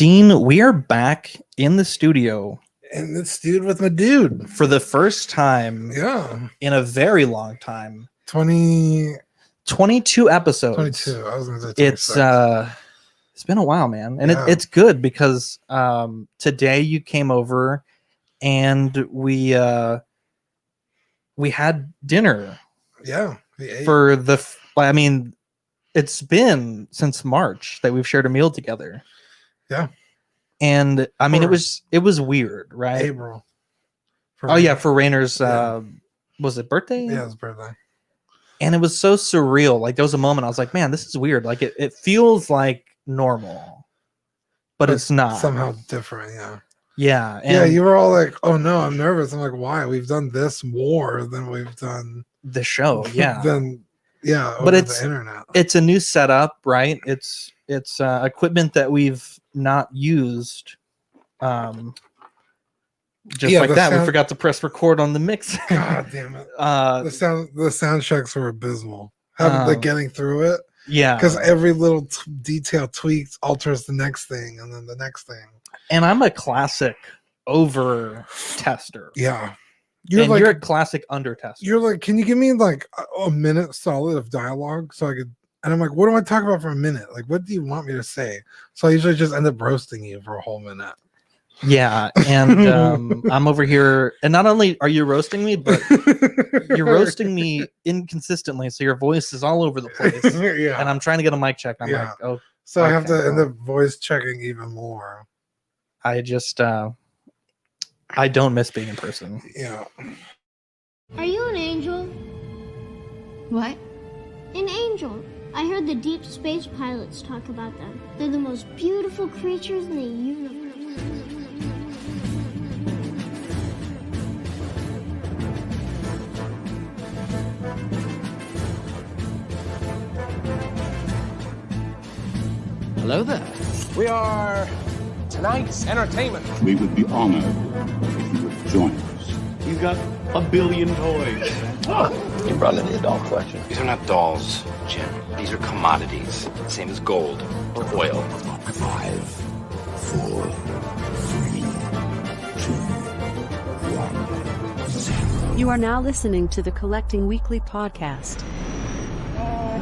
Dean, we are back in the studio. And it's dude with my dude. For the first time in a very long time. 22 episodes. 22. I was going to say 26. It's been a while, man. And it's good because today you came over and we had dinner. Yeah. It's been since March that we've shared a meal together. Yeah. And I mean, it was weird, right? April. For Rainer's, was it birthday? Yeah, it was birthday. And it was so surreal. Like there was a moment I was like, man, this is weird. Like it feels like normal, but it's not. Somehow different, yeah. Yeah. And you were all like, oh no, I'm nervous. I'm like, why? We've done this more than we've done the show. Yeah. But it's the internet. It's a new setup, right? It's equipment that we've not used. We forgot to press record on the mix. God damn it! The sound checks were abysmal. Getting through it, because every little detail tweaks alters the next thing, and then the next thing. And I'm a classic over tester. Yeah, you're a classic under tester. You're like, can you give me like a minute solid of dialogue so I could? And I'm like, what do I talk about for a minute? Like, what do you want me to say? So I usually just end up roasting you for a whole minute. Yeah, and I'm over here, and not only are you roasting me, but you're roasting me inconsistently, so your voice is all over the place. Yeah, and I'm trying to get a mic check. I'm like, oh, so I have to end up voice checking even more. I just, I don't miss being in person. Yeah. Are you an angel? What? An angel. I heard the deep space pilots talk about them. They're the most beautiful creatures in the universe. Hello there. We are tonight's entertainment. We would be honored if you would join us. He's got a billion toys. You brought in the doll collection. These are not dolls, Jim. These are commodities. Same as gold or oil. 5, 4, 3, 2, 1, 0. You are now listening to the Collecting Weekly podcast.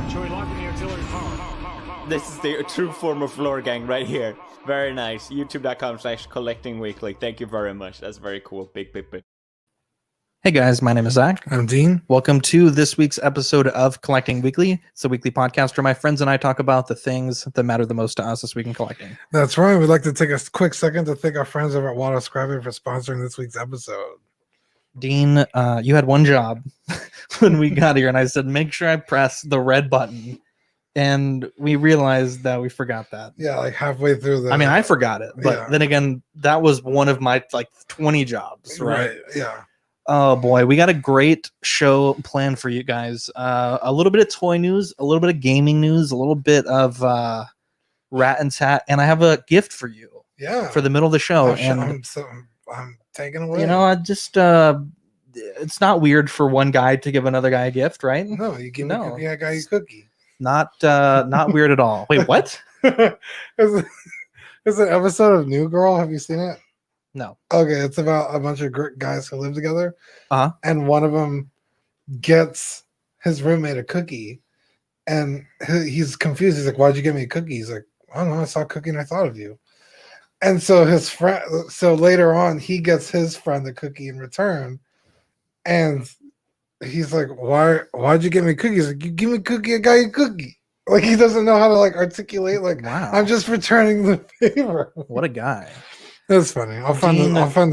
Shall we lock in the artillery power? This is the true form of floor gang right here. Very nice. YouTube.com/collectingweekly. Thank you very much. That's very cool. Big. Hey guys, my name is Zach. I'm Dean. Welcome to this week's episode of Collecting Weekly. It's a weekly podcast where my friends and I talk about the things that matter the most to us this week in collecting. That's right. We'd like to take a quick second to thank our friends over at Water Scribing for sponsoring this week's episode. Dean, you had one job when we got here, and I said, make sure I press the red button. And we realized that we forgot that. Yeah, like halfway through I mean, I forgot it. But then again, that was one of my 20 jobs, right? Yeah. Oh boy, we got a great show planned for you guys. A little bit of toy news, a little bit of gaming news, a little bit of Rat and Tat, and I have a gift for you. Yeah. For the middle of the show. I'm taking away. You know, I just it's not weird for one guy to give another guy a gift, right? No, you give a guy a cookie. Not weird at all. Wait, what? It's an episode of New Girl. Have you seen it? No. Okay, it's about a bunch of guys who live together. Uh-huh. And one of them gets his roommate a cookie, and he's confused. He's like, "Why'd you give me a cookie?" He's like, "I don't know. I saw a cookie and I thought of you." And so his friend. So later on, he gets his friend a cookie in return, and he's like, why'd you give me cookies? Like, you give me a cookie, I got you a cookie. Like, he doesn't know how to articulate, wow. I'm just returning the favor. What a guy. That's funny. I'll find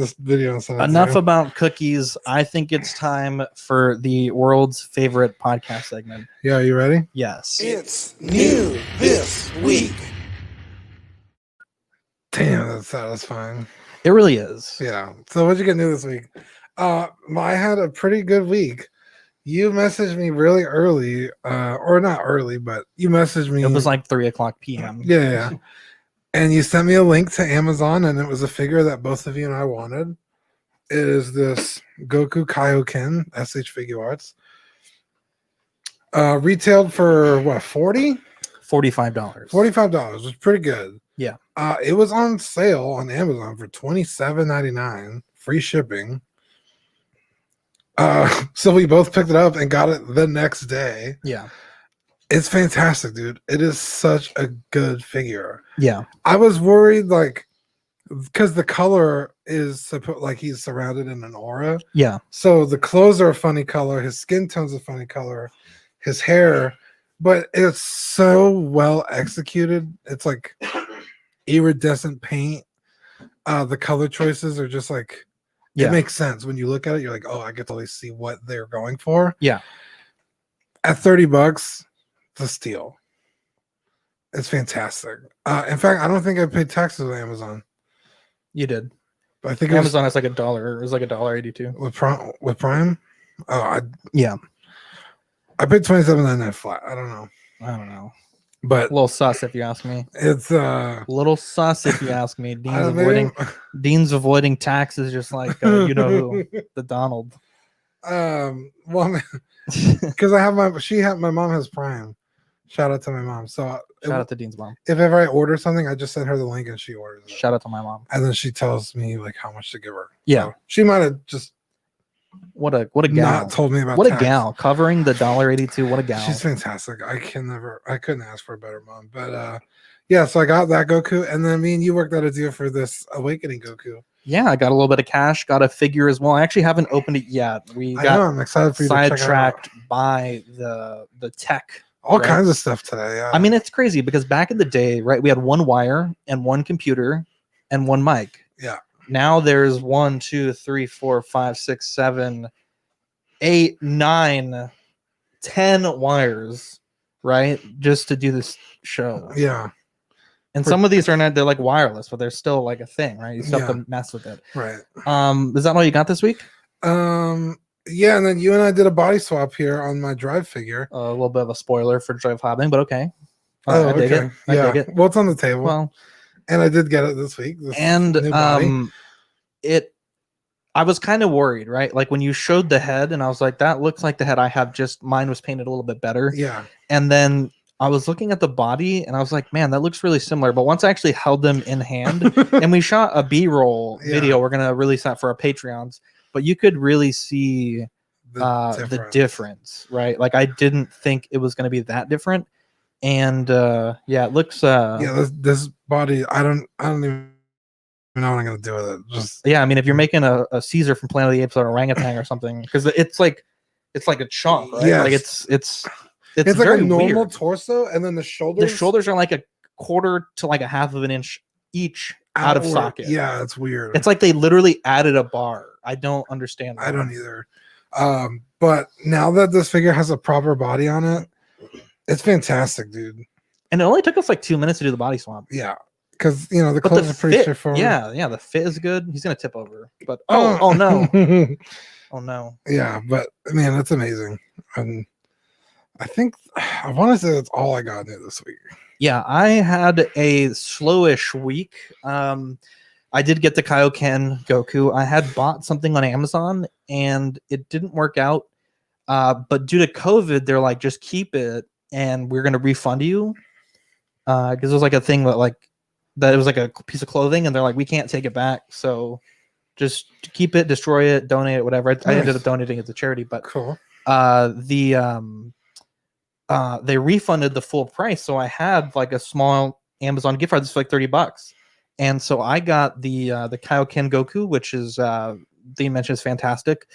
this video and send it Enough about cookies. I think it's time for the world's favorite podcast segment. Yeah, are you ready? Yes. It's new this week. Damn, that's satisfying. It really is. Yeah. So what'd you get new this week? I had a pretty good week. You messaged me really early, or not early, but you messaged me. It was like 3:00 p.m. Yeah. And you sent me a link to Amazon, and it was a figure that both of you and I wanted. It is this Goku Kaioken, SH Figure Arts. Retailed for what, $40? $45. $45 was pretty good. Yeah. It was on sale on Amazon for $27.99, free shipping. So we both picked it up and got it the next day. Yeah. It's fantastic, dude. It is such a good figure. Yeah. I was worried, like, because the color is like he's surrounded in an aura. Yeah. So the clothes are a funny color. His skin tone's a funny color. His hair, but it's so well executed. It's like iridescent paint. The color choices are just like, it makes sense when you look at it. You're like, oh, I get to really see what they're going for. Yeah. At $30, it's a steal. It's fantastic. In fact, I don't think I paid taxes on Amazon. You did. But I think Amazon is like $1. It was like $1.82 with Prime. Oh, yeah. I paid $27.99 flat. I don't know. But a little sus if you ask me. It's a little sus if you ask me. Dean's avoiding taxes just like you know who, the Donald. Well, because my mom has Prime. Shout out to my mom. So shout out to Dean's mom. If ever I order something, I just send her the link and she orders it. Shout out to my mom. And then she tells me like how much to give her. Yeah. So she might have just what a gal. Not told me about what tax. A gal covering the $1.82. What a gal. She's fantastic. I couldn't ask for a better mom. But yeah, so I got that Goku, and then me and you worked out a deal for this Awakening Goku. Yeah, I got a little bit of cash, got a figure as well. I actually haven't opened it yet. I'm excited for you to check it out. Sidetracked by the tech. All kinds of stuff today. Yeah. I mean, it's crazy because back in the day, right, we had one wire and one computer and one mic. Yeah. Now there's 1, 2, 3, 4, 5, 6, 7, 8, 9, 10 wires, right? Just to do this show. Yeah. And some of these are not, they're like wireless, but they're still like a thing, right? You still have to mess with it. Right. Is that all you got this week? Yeah, and then you and I did a body swap here on my drive figure. A little bit of a spoiler for drive hobbing, but okay. I dig it. I dig it. Well, it's on the table. Well, and I did get it this week. I was kind of worried, right? Like when you showed the head, and I was like, that looks like the head I have. Just mine was painted a little bit better. Yeah. And then I was looking at the body, and I was like, man, that looks really similar. But once I actually held them in hand, and we shot a B-roll video, we're gonna release that for our Patreons. But you could really see the difference, right? Like I didn't think it was going to be that different, and it looks. This body, I don't even know what I'm going to do with it. Just I mean, if you're making a Caesar from Planet of the Apes or orangutan or something, because it's like a chunk, right? Yes. Like it's like a normal weird. torso, and then the shoulders. The shoulders are like a quarter to like a half of an inch each out of socket. Yeah, it's weird. It's like they literally added a bar. I don't understand why. I don't either. But now that this figure has a proper body on it, it's fantastic, dude. And it only took us like 2 minutes to do the body swap. Yeah, because the clothes are pretty straightforward. Yeah, the fit is good. He's gonna tip over, but oh no, oh no. Yeah, but man, that's amazing. And I think I want to say that's all I got in this week. Yeah, I had a slowish week. I did get the Kaioken Goku. I had bought something on Amazon and it didn't work out. But due to COVID, they're like, just keep it and we're going to refund you. Because it was like a thing that it was like a piece of clothing and they're like, we can't take it back. So just keep it, destroy it, donate it, whatever. I ended up donating it to charity. But cool. They refunded the full price. So I had like a small Amazon gift card that's like $30. And so I got the Kaioken Goku, which is Dean mentioned is fantastic.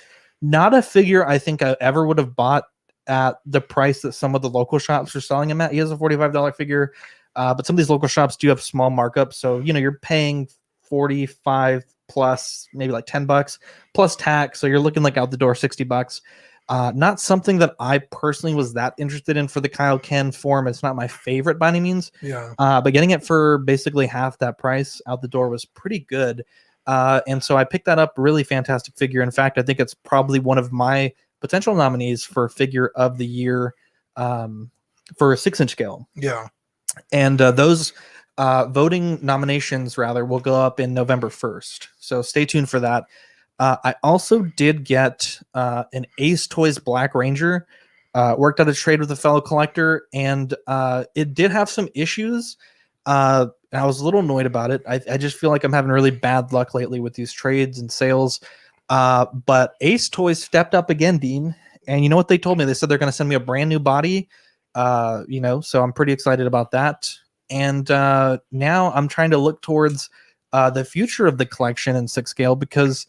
Not a figure I think I ever would have bought at the price that some of the local shops are selling him at. He has a $45 figure, but some of these local shops do have small markups. So you're paying 45 plus, maybe like $10 plus tax. So you're looking like out the door $60. Not something that I personally was that interested in for the Kaioken form. It's not my favorite by any means. Yeah. But getting it for basically half that price out the door was pretty good. And so I picked that up. Really fantastic figure. In fact, I think it's probably one of my potential nominees for figure of the year for a 6-inch scale. Yeah. And those voting nominations will go up in November 1st. So stay tuned for that. I also did get an Ace Toys Black Ranger. Worked out a trade with a fellow collector, and it did have some issues. and I was a little annoyed about it. I just feel like I'm having really bad luck lately with these trades and sales. But Ace Toys stepped up again, Dean. And you know what they told me? They said they're going to send me a brand new body. So I'm pretty excited about that. And now I'm trying to look towards the future of the collection in 6 scale because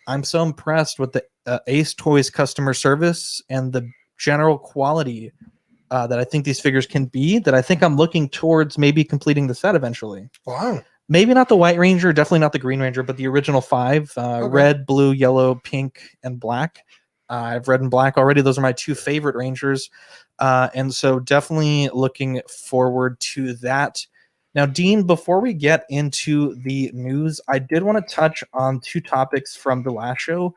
I'm so impressed with the Ace Toys customer service and the general quality that I think these figures can be, that I think I'm looking towards maybe completing the set eventually. Wow. Maybe not the White Ranger, definitely not the Green Ranger, but the original 5, red, blue, yellow, pink, and black. I have red and black already. Those are my 2 favorite Rangers. And so definitely looking forward to that. Now, Dean, before we get into the news, I did want to touch on 2 topics from the last show.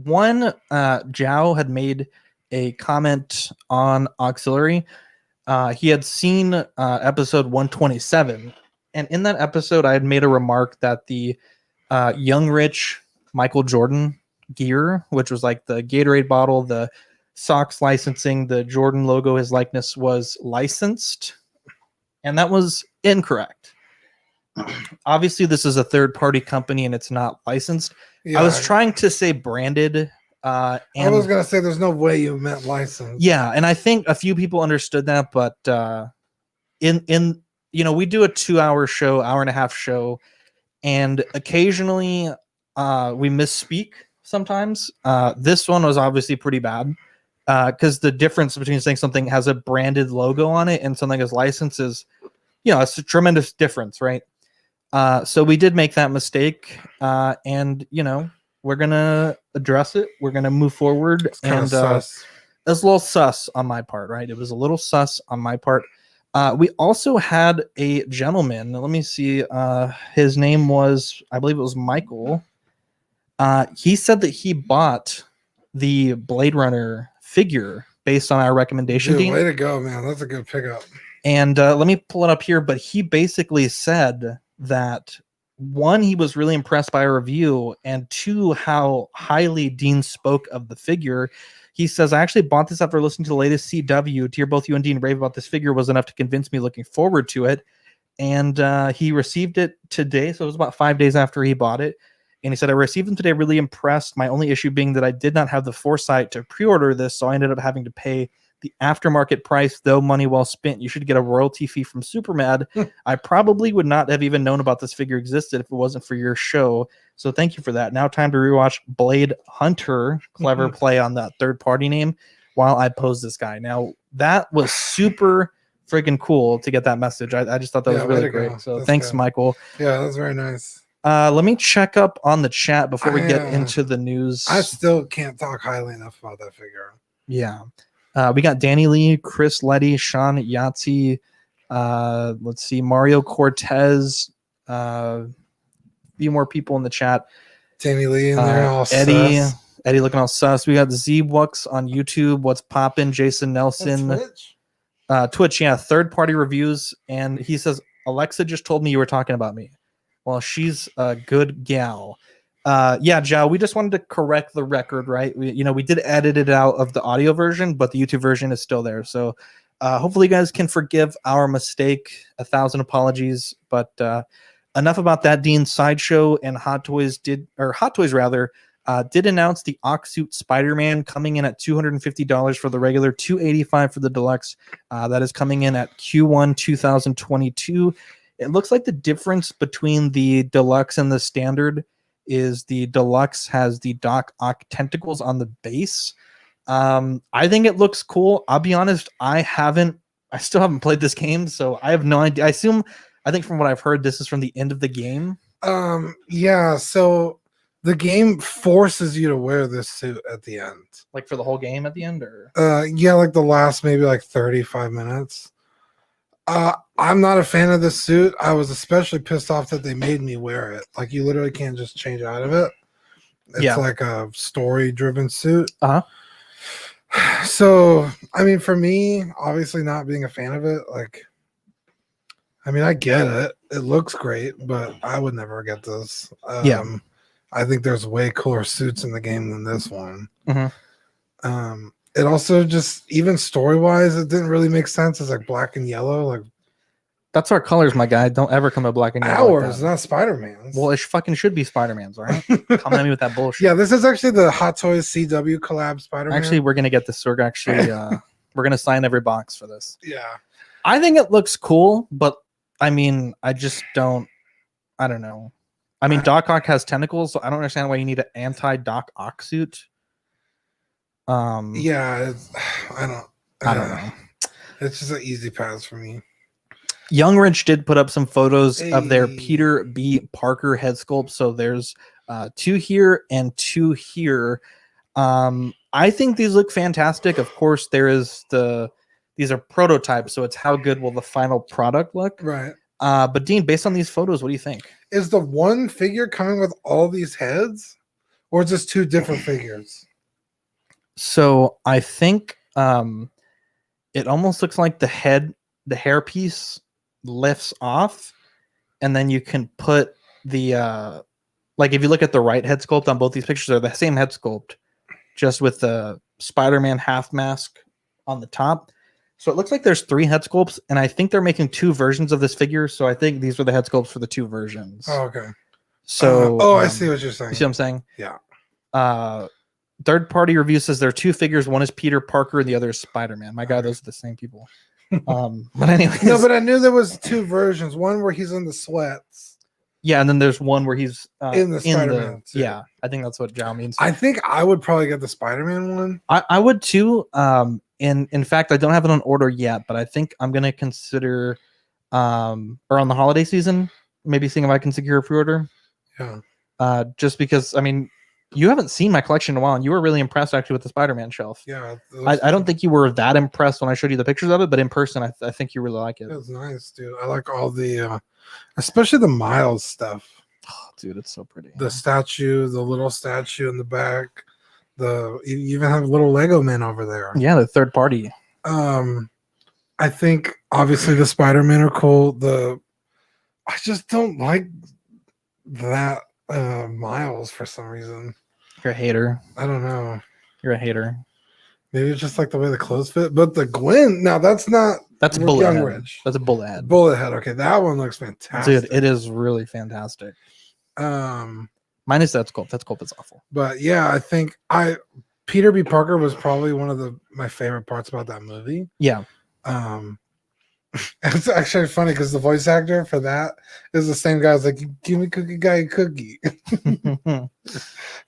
One, Zhao had made a comment on Auxiliary. He had seen episode 127, and in that episode, I had made a remark that the Young Rich Michael Jordan gear, which was like the Gatorade bottle, the socks licensing, the Jordan logo, his likeness was licensed, and that was incorrect. Obviously, this is a third-party company, and it's not licensed. Yeah, I was trying to say branded. I was gonna say there's no way you meant licensed. Yeah, and I think a few people understood that, but we do a 2-hour show, hour and a half show, and occasionally we misspeak sometimes. This one was obviously pretty bad because the difference between saying something has a branded logo on it and something is licensed is, it's a tremendous difference, right? So we did make that mistake, and we're gonna address it. We're gonna move forward, and it was a little sus on my part, right? It was a little sus on my part. We also had a gentleman. Let me see. His name was, I believe it was Michael. He said that he bought the Blade Runner figure based on our recommendation. Dude, way to go, man! That's a good pickup. And let me pull it up here. But he basically said that 1, he was really impressed by our review, and 2, how highly Dean spoke of the figure. He says, I actually bought this after listening to the latest CW. To hear both you and Dean rave about this figure was enough to convince me, looking forward to it. And he received it today, so it was about 5 days after he bought it. And he said, I received them today, really impressed. My only issue being that I did not have the foresight to pre-order this, so I ended up having to pay the aftermarket price, though money well spent. You should get a royalty fee from Supermad. I probably would not have even known about this figure existed if it wasn't for your show. So thank you for that. Now time to rewatch Blade Hunter. Clever play on that third-party name while I pose this guy. Now, that was super freaking cool to get that message. I just thought that was really great. So thanks, Michael. Yeah, that's very nice. Let me check up on the chat before we get into the news. I still can't talk highly enough about that figure. Yeah. We got Danny Lee, Chris Letty, Sean Yahtzee, let's see, Mario Cortez, a few more people in the chat. Danny Lee in there, all Eddie, sus. Eddie looking all sus. We got Z-Wux on YouTube. What's poppin'? Jason Nelson. Twitch, yeah, third-party reviews. And he says, Alexa just told me you were talking about me. Well, she's a good gal. Yeah, Joe, we just wanted to correct the record, right? We did edit it out of the audio version, but the YouTube version is still there. So hopefully you guys can forgive our mistake. 1,000 apologies. But enough about that. Dean, Sideshow and Hot Toys did announce the Oxsuit Spider-Man coming in at $250 for the regular, $285 for the deluxe. That is coming in at Q1 2022. It looks like the difference between the deluxe and the standard is the deluxe has the Doc Ock tentacles on the base. I think it looks cool. I'll be honest, I still haven't played this game, so I have no idea. I think from what I've heard, this is from the end of the game. Yeah, so the game forces you to wear this suit at the end. Like for the whole game at the end, or yeah, like the last maybe like 35 minutes. I'm not a fan of this suit. I was especially pissed off that they made me wear it. Like, you literally can't just change out of it. It's like a story-driven suit. So, I mean, for me, obviously not being a fan of it, like, I mean, I get it. It looks great, but I would never get this. I think there's way cooler suits in the game than this one. it also just, even story-wise, it didn't really make sense. It's like black and yellow. Like, That's our colors, my guy. Don't ever come at black and yellow. ours, like that. not Spider-Man's. Well, it fucking should be Spider-Man's, all right? Come at me with that bullshit. Yeah, this is actually the Hot Toys CW collab Spider-Man. Actually, we're gonna get this. We're actually we're gonna sign every box for this. Yeah. I think it looks cool, but I mean, I just don't. I don't know. I mean, Doc Ock has tentacles, so I don't understand why you need an anti-Doc Ock suit. Yeah, I don't know. It's just an easy pass for me. Young Rich did put up some photos of their Peter B. Parker head sculpt. So there's 2 here and 2 here. I think these look fantastic. Of course, there is these are prototypes, so it's how good will the final product look. Right. But Dean, based on these photos, what do you think? Is the one figure coming with all these heads, or just 2 different figures? So I think it almost looks like the hair piece lifts off, and then you can put the like if you look at the right head sculpt on both these pictures, they're the same head sculpt, just with the Spider-Man half mask on the top. So it looks like there's 3 head sculpts, and I think they're making 2 versions of this figure. So I think these are the head sculpts for the 2 versions. Oh, okay. So I see what you're saying. You see what I'm saying? Yeah. Third party review says there are 2 figures. One is Peter Parker and the other is Spider-Man. My God, those are the same people. But anyways. No, but I knew there was 2 versions. One where he's in the sweats. Yeah, and then there's one where he's in the Spider-Man. Yeah, I think that's what Zhao means. I think I would probably get the Spider-Man one. I would too. In fact, I don't have it on order yet, but I think I'm gonna consider around the holiday season, maybe seeing if I can secure a pre-order. Yeah. Just because, I mean, you haven't seen my collection in a while, and you were really impressed actually with the Spider-Man shelf. Yeah. I don't think you were that impressed when I showed you the pictures of it, but in person, I think you really like it. It was nice, dude. I like all the, especially the Miles stuff. Oh, dude, it's so pretty. The statue, the little statue in the back. You even have little Lego men over there. Yeah, the third party. I think obviously the Spider-Man are cool. I just don't like that Miles for some reason. You're a hater. I don't know. You're a hater. Maybe it's just like the way the clothes fit. But the Gwen, now that's bullet Young head. Rich. That's a bullet head. Bullet head. Okay, that one looks fantastic. Dude, it is really fantastic. Minus that sculpt. That sculpt is awful. But yeah, I think Peter B. Parker was probably one of my favorite parts about that movie. Yeah. It's actually funny because the voice actor for that is the same guy. It's like, give me Cookie Guy a cookie. That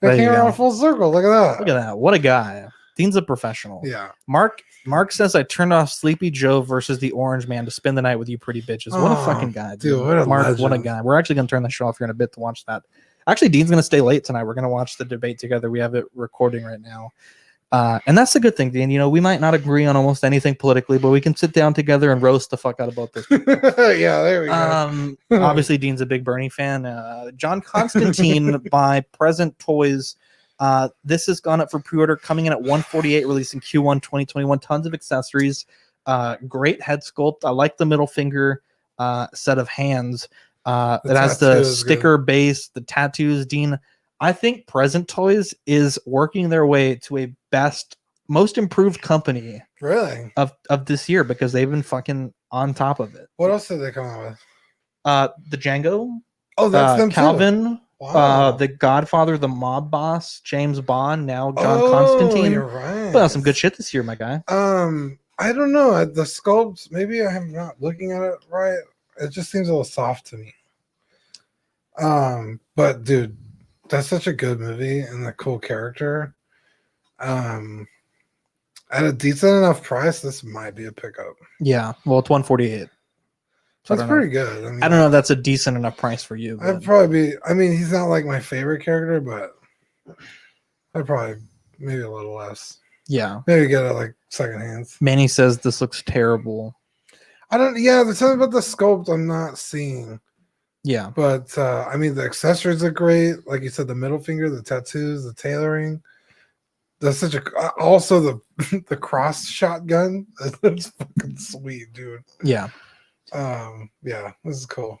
came around full circle. Look at that. Look at that. What a guy. Dean's a professional. Yeah. Mark says I turned off Sleepy Joe versus the Orange Man to spend the night with you pretty bitches. What a fucking guy, dude. What a Mark, legend. what a guy. We're actually gonna turn the show off here in a bit to watch that. Actually, Dean's gonna stay late tonight. We're gonna watch the debate together. We have it recording right now. And that's the good thing, Dean. You know, we might not agree on almost anything politically, but we can sit down together and roast the fuck out of both those people. Yeah, there we go. Obviously, Dean's a big Bernie fan. John Constantine by Present Toys. This has gone up for pre-order, coming in at $148, releasing Q1 2021. Tons of accessories. Great head sculpt. I like the middle finger set of hands. It has the sticker base, the tattoos. Dean, I think Present Toys is working their way to a most improved company really of this year because they've been fucking on top of it. What else did they come out with? The Django. Oh, that's them Calvin. too. Wow. The Godfather, the mob boss, James Bond, now John Constantine. You're right. Put out some good shit this year, my guy. I don't know. The sculpts, maybe I am not looking at it right. It just seems a little soft to me. But dude, that's such a good movie and a cool character. At a decent enough price, this might be a pickup. Yeah, well, it's $148. So that's pretty good. I don't know if that's a decent enough price for you. I'd probably be. I mean, he's not like my favorite character, but I'd probably maybe a little less. Yeah, maybe get it like secondhand. Manny says this looks terrible. I don't. Yeah, there's something about the sculpt I'm not seeing. Yeah, but I mean, the accessories are great. Like you said, the middle finger, the tattoos, the tailoring. That's such a. Also, the cross shotgun. That's fucking sweet, dude. Yeah. Yeah, this is cool.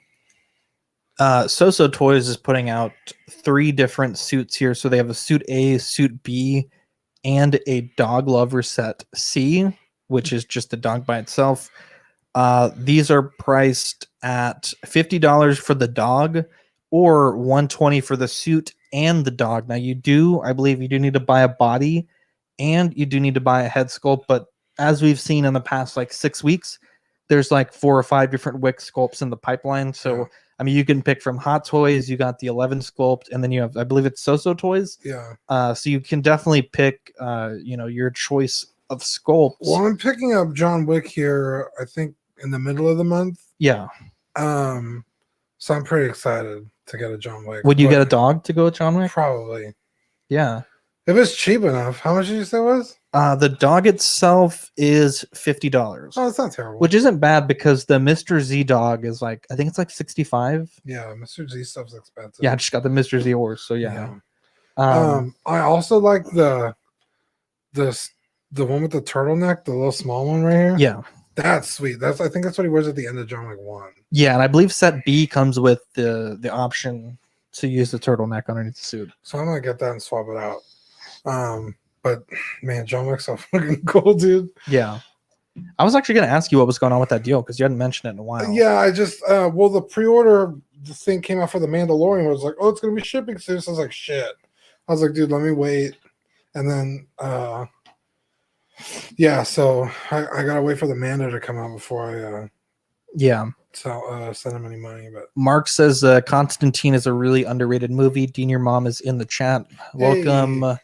So Toys is putting out 3 different suits here. So they have a suit A, suit B, and a dog lover set C, which is just a dog by itself. These are priced at $50 for the dog or $120 for the suit and the dog. Now I believe you do need to buy a body and you do need to buy a head sculpt, but as we've seen in the past like 6 weeks, there's like 4 or 5 different wick sculpts in the pipeline. So I mean, you can pick from Hot Toys, you got the 11 sculpt, and then you have, I believe it's So Toys. Yeah. So you can definitely pick your choice of sculpts. Well, I'm picking up John Wick here, I think in the middle of the month. Yeah. So I'm pretty excited to get a John Wick. Would you get a dog to go with John Wick? Probably. Yeah. If it's cheap enough. How much did you say it was? The dog itself is $50. Oh, it's not terrible. Which isn't bad because the Mr. Z dog is like, I think it's like 65. Yeah, Mr. Z stuff's expensive. Yeah, I just got the Mr. Z horse, so yeah. I also like the one with the turtleneck, the little small one right here. Yeah. That's sweet. I think that's what he wears at the end of John Wick 1. Yeah, and I believe set B comes with the option to use the turtleneck underneath the suit. So I'm gonna get that and swap it out. But man, John Wick's so fucking cool, dude. Yeah. I was actually gonna ask you what was going on with that deal because you hadn't mentioned it in a while. Yeah, I just the pre-order thing came out for the Mandalorian. I was like, oh, it's gonna be shipping soon. So I was like, shit. I was like, dude, let me wait. And then so I gotta wait for the Mando to come out before I send him any money. But Mark says Constantine is a really underrated movie. Dean, your mom is in the chat. Welcome,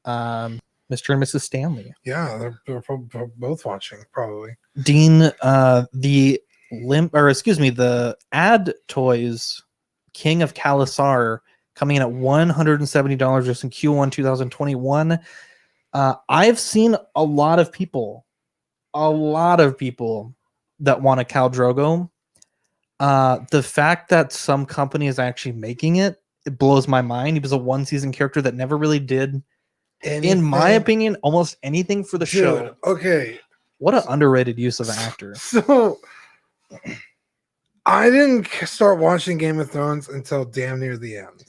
Mr. and Mrs. Stanley. Yeah, they're both watching probably. Dean, the Ad Toys King of Kalasar coming in at $170 just in Q1 2021. I've seen a lot of people that want a Khal Drogo. The fact that some company is actually making it blows my mind. He was a 1-season character that never really did anything. In my opinion, almost anything for the show. Okay. What an underrated use of an actor. So I didn't start watching Game of Thrones until damn near the end.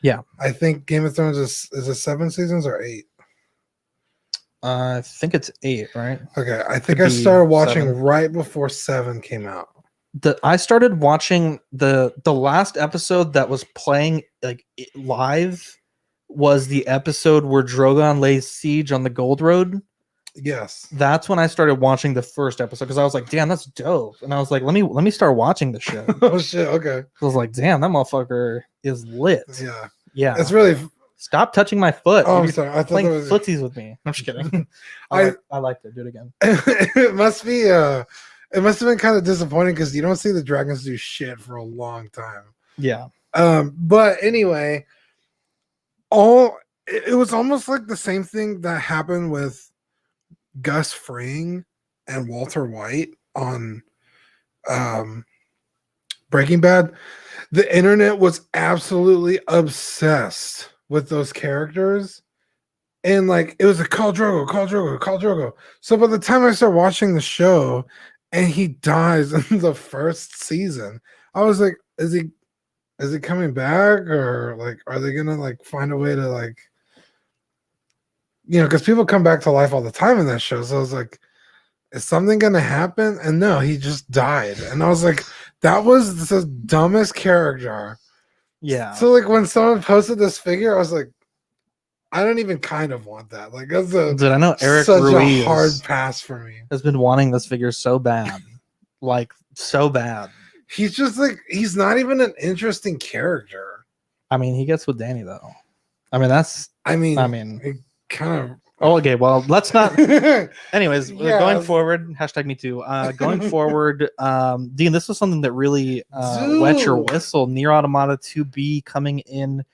Yeah. I think Game of Thrones is it 7 seasons or 8? I think it's 8, right? Okay. I think I started watching right before 7 came out. I started watching the last episode that was playing like live was the episode where Drogon lays siege on the Gold Road. Yes. That's when I started watching the first episode because I was like, damn, that's dope. And I was like, let me start watching the show. Oh shit, okay. I was like, damn, that motherfucker is lit. Yeah. Yeah. It's really stop touching my foot. Oh, I'm sorry. I thought playing that was footsies with me. I'm just kidding. I like to do it again. It must have been kind of disappointing because you don't see the dragons do shit for a long time. Yeah. But anyway, it was almost like the same thing that happened with Gus Fring and Walter White on Breaking Bad. The internet was absolutely obsessed with those characters. And like it was a Khal Drogo. So by the time I started watching the show and he dies in the first season, I was like, is he coming back, or like are they gonna like find a way to like, because people come back to life all the time in that show. So I was like, is something gonna happen? And no, he just died. And I was like, that was the dumbest character. Yeah. So like when someone posted this figure, I was like, I don't even kind of want that. Like that's I know Eric such Ruiz a hard pass for me. Has been wanting this figure so bad. Like so bad. He's just like, he's not even an interesting character. I mean, he gets with Danny though. I mean, it kind of. Oh, okay. Well, let's not. Anyways, going forward, hashtag me too. Going forward, Dean, this was something that really wet your whistle. Nier Automata 2B coming in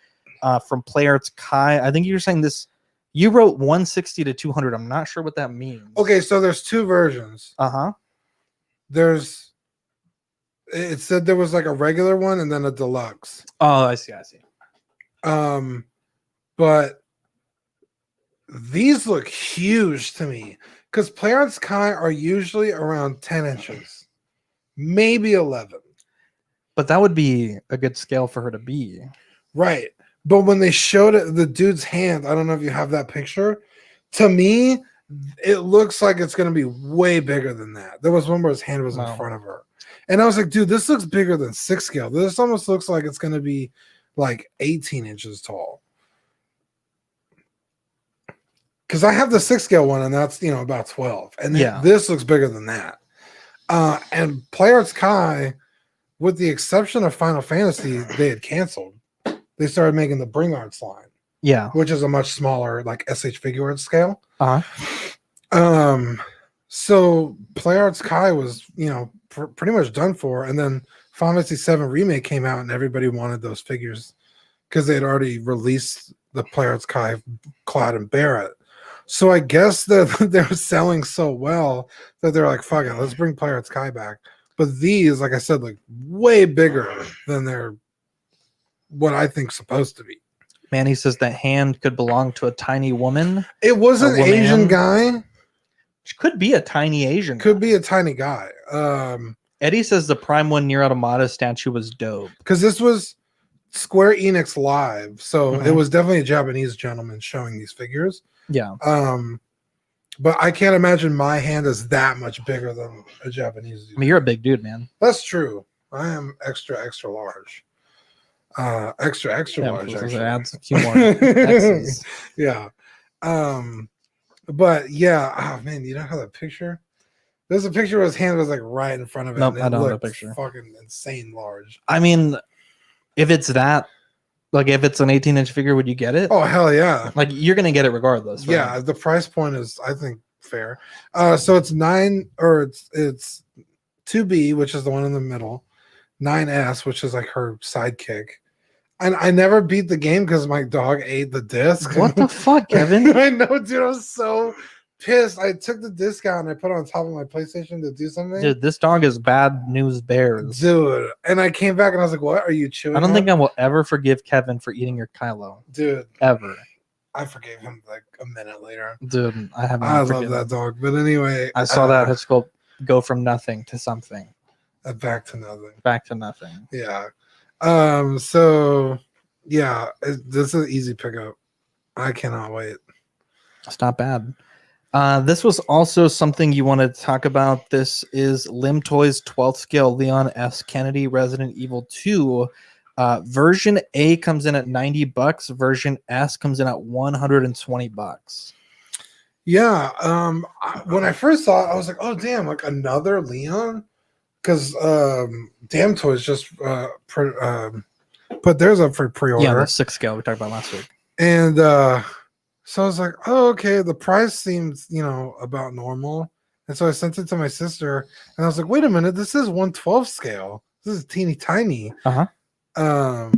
from PlayArts Kai. I think you were saying this. You wrote 160 to 200. I'm not sure what that means. Okay, so there's 2 versions. It said there was like a regular one and then a deluxe. Oh, I see. But these look huge to me because PlayArts Kai are usually around 10 inches, maybe 11. But that would be a good scale for her to be. Right. But when they showed it, the dude's hand, I don't know if you have that picture. To me, it looks like it's going to be way bigger than that. There was one where his hand was in front of her. And I was like, dude, this looks bigger than 6 scale. This almost looks like it's going to be like 18 inches tall. Because I have the 6 scale one, and that's, about 12. And this looks bigger than that. And Playarts Kai, with the exception of Final Fantasy, they had canceled. They started making the Bring Arts line. Yeah. Which is a much smaller, like, SH Figure Arts scale. So Playarts Kai was, pretty much done for. And then Final Fantasy 7 Remake came out, and everybody wanted those figures because they had already released the Playarts Kai, Cloud, and Barrett. So I guess that they were selling so well that they're like, fuck it, let's bring Playarts Kai back. But these, like I said, like way bigger than they're what I think supposed to be. Manny says that hand could belong to a tiny woman. It was an Asian guy. Could be a tiny Asian guy. Could be a tiny guy. Eddie says the Prime 1 Nier Automata statue was dope. Because this was Square Enix Live. So it was definitely a Japanese gentleman showing these figures. Yeah. But I can't imagine my hand is that much bigger than a Japanese dude. I mean, you're a big dude, man. That's true. I am extra large. Extra large. Actually. Adds a few more X's. Yeah. But yeah, oh man, you don't have that picture? There's a picture where his hand was like right in front of it. Nope, and I don't have a picture. Fucking insane large. I mean, if it's that, like if it's an 18-inch figure, would you get it? Oh hell yeah! Like you're gonna get it regardless. Right? Yeah, the price point is, I think, fair. So it's it's 2B, which is the one in the middle, 9S, which is like her sidekick. And I never beat the game because my dog ate the disc. What the fuck, Kevin? I know, dude. I was so pissed. I took the disc out and I put it on top of my PlayStation to do something. Dude, this dog is bad news bears. Dude. And I came back and I was like, what are you chewing? I don't think I will ever forgive Kevin for eating your Kylo. Dude. Ever. I forgave him like a minute later. Dude, I haven't. I love that dog. But anyway. I saw that Hitchcock go from nothing to something. Back to nothing. Back to nothing. Yeah. So yeah, this is an easy pickup. I cannot wait. It's not bad. This was also something you wanted to talk about. This is Lim Toys 12th scale Leon S. Kennedy Resident Evil 2. Version A comes in at $90. Version S comes in at $120. Yeah. When I first saw it, I was like, oh damn, like another Leon. Because Damn Toys just put theirs up for pre-order. Yeah, that's 6 scale we talked about last week. And so I was like, oh, okay, the price seems, about normal. And so I sent it to my sister, and I was like, wait a minute, this is 112 scale. This is teeny tiny. So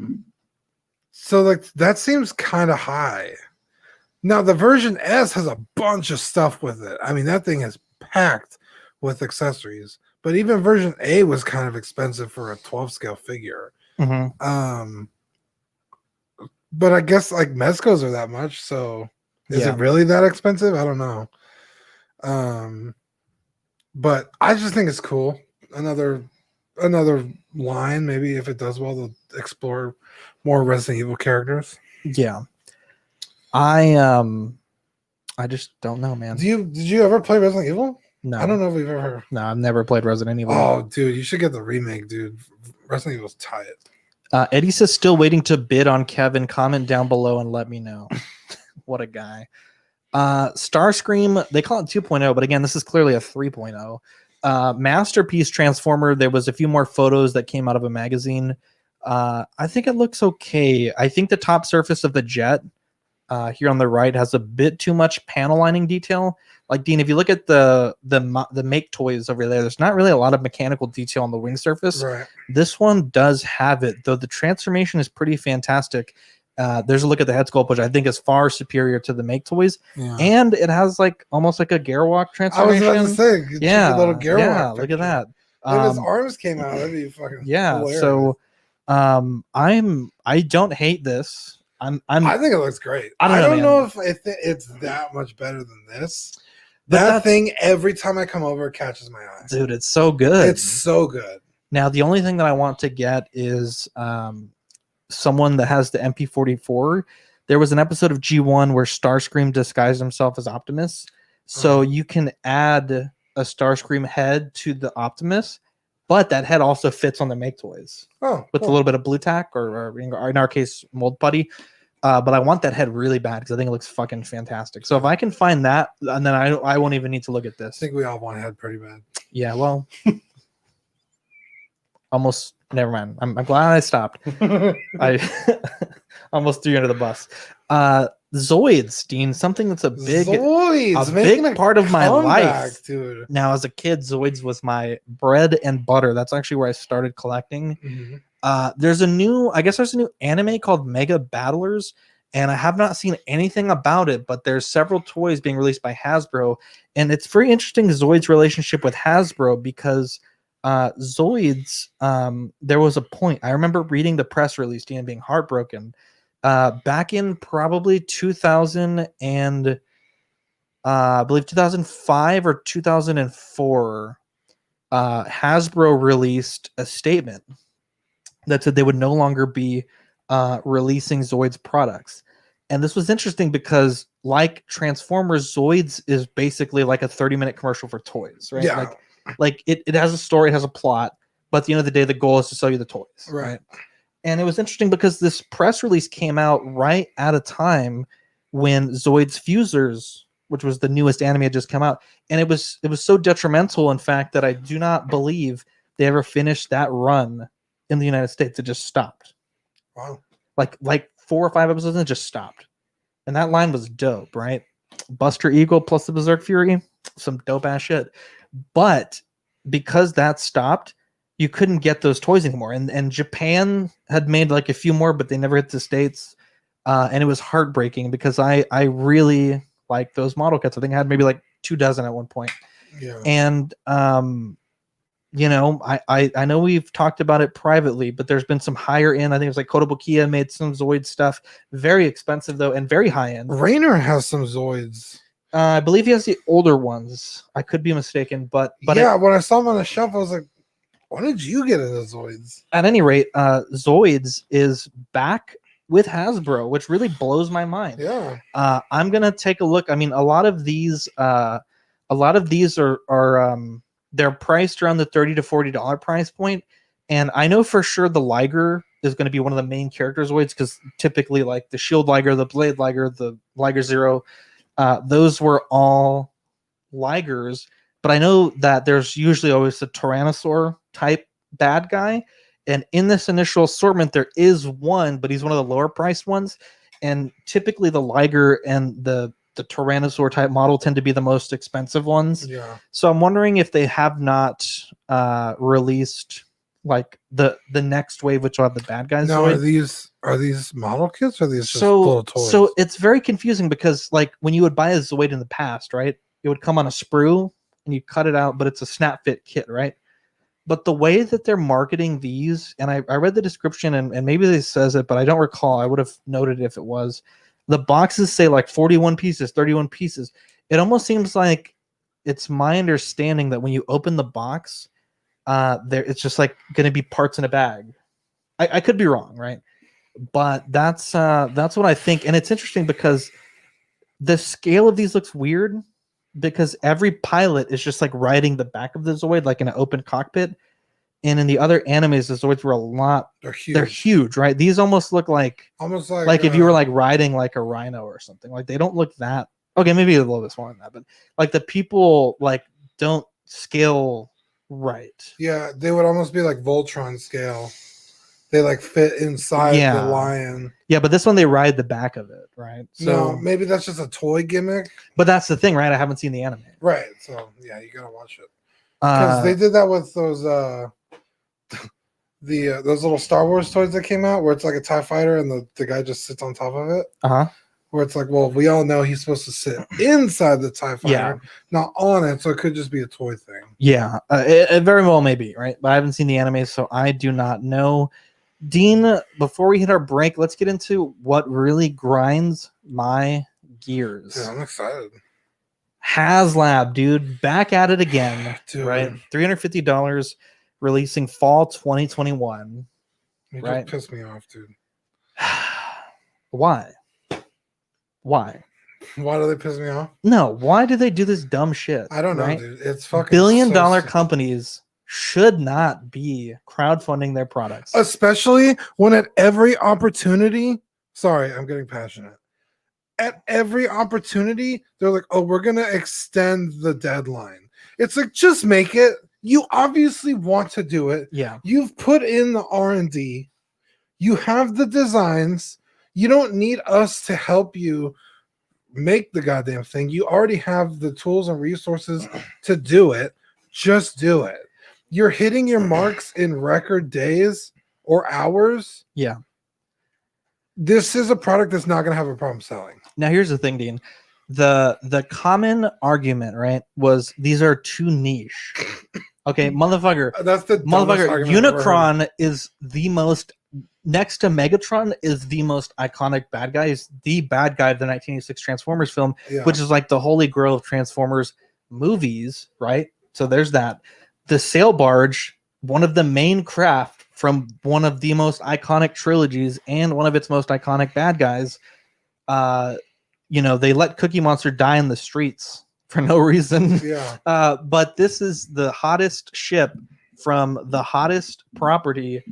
like that seems kind of high. Now the version S has a bunch of stuff with it. I mean, that thing is packed with accessories. But even version A was kind of expensive for a 12 scale figure. But I guess like Mezcos are that much, so is it really that expensive? I don't know. But I just think it's cool. Another line, maybe if it does well, they'll explore more Resident Evil characters. Yeah. I just don't know, man. Did you ever play Resident Evil? No. I don't know if we've ever. No, I've never played Resident Evil. Oh, dude, you should get the remake, dude. Resident Evil's tight. Eddie says still waiting to bid on Kevin. Comment down below and let me know. What a guy. Starscream, they call it 2.0, but again, this is clearly a 3.0. Masterpiece Transformer, there was a few more photos that came out of a magazine. I think it looks okay. I think the top surface of the jet here on the right has a bit too much panel lining detail. Like, Dean, if you look at the Make Toys over there's not really a lot of mechanical detail on the wing surface. Right. This one does have it, though the transformation is pretty fantastic. There's a look at the head sculpt, which I think is far superior to the Make Toys. Yeah. And it has like almost like a Garwalk transformation. I was about to say, yeah, little Garwalk. Yeah, look at that. If his arms came out, that'd be fucking hilarious. So I don't hate this. I think it looks great. I don't know if it's that much better than this. That thing, every time I come over, catches my eye. Dude, it's so good. It's so good. Now, the only thing that I want to get is someone that has the MP44, there was an episode of G1 where Starscream disguised himself as Optimus. So you can add a Starscream head to the Optimus, but that head also fits on the Make Toys. With a little bit of blue tack or in our case, mold putty. But I want that head really bad because I think it looks fucking fantastic. So if I can find that, and then I won't even need to look at this. I think we all want a head pretty bad. Yeah, well, almost. Never mind. I'm glad I stopped. I almost threw you under the bus. Zoids, Dean, something that's a big part of my life. Dude. Now, as a kid, Zoids was my bread and butter. That's actually where I started collecting. There's a new anime called Mega Battlers, and I have not seen anything about it, but there's several toys being released by Hasbro, and it's very interesting, Zoids' relationship with Hasbro, because Zoids, there was a point, I remember reading the press release and being heartbroken. Back in probably 2000 and I believe 2005 or 2004, Hasbro released a statement that said they would no longer be releasing Zoids products. And this was interesting because, like Transformers, Zoids is basically like a 30-minute commercial for toys, right? Yeah. Like it has a story, it has a plot, but at the end of the day, the goal is to sell you the toys, right? And it was interesting because this press release came out right at a time when Zoids Fusers, which was the newest anime, had just come out, and it was so detrimental, in fact, that I do not believe they ever finished that run in the United States. It just stopped. Wow. Like 4 or 5 episodes and it just stopped. And that line was dope, right? Buster Eagle plus the Berserk Fury, some dope ass shit. But because that stopped, you couldn't get those toys anymore. And Japan had made like a few more, but they never hit the States. And it was heartbreaking because I really like those model kits. I think I had maybe like 24 at one point. Yeah. And you know, I know we've talked about it privately, but there's been some higher end. I think it was like Kotobukiya made some Zoid stuff, very expensive though, and very high end. Rainer has some Zoids. I believe he has the older ones. I could be mistaken, but yeah, when I saw him on the shelf, I was like, "When did you get into Zoids?" At any rate, Zoids is back with Hasbro, which really blows my mind. Yeah. I'm gonna take a look. I mean, a lot of these are they're priced around the $30 to $40 price point, and I know for sure the Liger is going to be one of the main character Zoids because typically, like the Shield Liger, the Blade Liger, the Liger Zero, those were all Ligers. But I know that there's usually always a Tyrannosaur type bad guy, and in this initial assortment there is one, but he's one of the lower priced ones, and typically the Liger and the Tyrannosaur type model tend to be the most expensive ones. Yeah. So I'm wondering if they have not released like the next wave, which will have the bad guys. No, are these model kits or are these just little toys? So it's very confusing because like when you would buy a Zoid in the past, right? It would come on a sprue and you cut it out, but it's a snap fit kit, right? But the way that they're marketing these, and I read the description and maybe they says it, but I don't recall. I would have noted it if it was. The boxes say like 41 pieces, 31 pieces. It almost seems like it's my understanding that when you open the box, it's just like going to be parts in a bag. I could be wrong, right? But that's what I think. And it's interesting because the scale of these looks weird because every pilot is just like riding the back of the Zoid, like in an open cockpit. And in the other animes, the Zoids were they're huge, right? These almost look like if you were like riding like a rhino or something. Like they don't look that okay, maybe a little bit smaller than that, but like the people like don't scale right. Yeah, they would almost be like Voltron scale. They like fit inside the lion. Yeah, but this one they ride the back of it, right? So no, maybe that's just a toy gimmick. But that's the thing, right? I haven't seen the anime. Right. So yeah, you gotta watch it. Because they did that with those those little Star Wars toys that came out where it's like a TIE fighter and the guy just sits on top of it. Where it's like, well, we all know he's supposed to sit inside the TIE fighter, not on it, so it could just be a toy thing. Yeah, it very well may be, right? But I haven't seen the anime, so I do not know. Dean, before we hit our break, let's get into what really grinds my gears. Yeah, I'm excited. HasLab, dude, back at it again, dude. Right? $350, releasing fall 2021. You right? just pissed me off, dude. Why? Why? Why do they piss me off? No, why do they do this dumb shit? I don't know, right? dude. It's fucking billion-dollar so companies should not be crowdfunding their products. Especially when at every opportunity, sorry, I'm getting passionate. At every opportunity, they're like, oh, we're going to extend the deadline. It's like, just make it. You obviously want to do it. Yeah. You've put in the R&D. You have the designs. You don't need us to help you make the goddamn thing. You already have the tools and resources to do it. Just do it. You're hitting your marks in record days or hours. Yeah. This is a product that's not going to have a problem selling. Now, here's the thing, Dean. The common argument, right, was these are too niche. Okay, motherfucker. That's the motherfucker. Unicron is the most, next to Megatron, is the most iconic bad guy. Is the bad guy of the 1986 Transformers film, which is like the holy grail of Transformers movies, right? So there's that. The sail barge, one of the main craft from one of the most iconic trilogies and one of its most iconic bad guys. They let Cookie Monster die in the streets for no reason. Yeah. But this is the hottest ship from the hottest property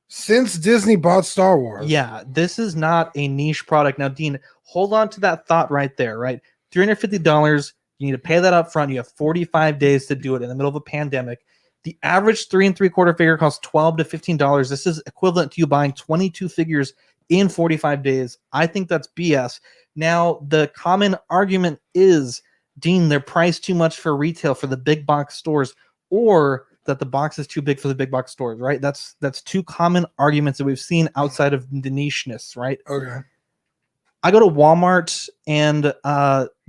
since Disney bought Star Wars. Yeah, this is not a niche product. Now, Dean, hold on to that thought right there, right? $350, you need to pay that up front. You have 45 days to do it in the middle of a pandemic. The average 3 3/4 figure costs $12 to $15. This is equivalent to you buying 22 figures in 45 days. I think that's BS. Now, the common argument is, Dean, they're priced too much for retail for the big box stores, or that the box is too big for the big box stores, right? That's two common arguments that we've seen outside of the nicheness, right? Okay. I go to Walmart and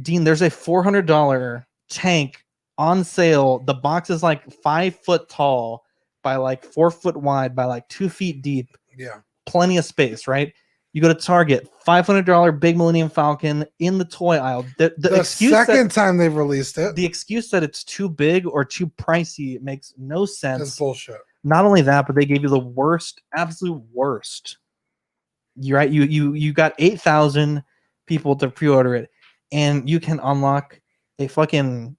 Dean, there's a $400 tank on sale. The box is like 5 foot tall by like 4 foot wide by like 2 feet deep. Yeah. Plenty of space, right? You go to Target, $500 Big Millennium Falcon in the toy aisle. The excuse second time they've released it. The excuse that it's too big or too pricey makes no sense. That's bullshit. Not only that, but they gave you the worst, absolute worst. You're right. You got 8,000 people to pre-order it, and you can unlock a fucking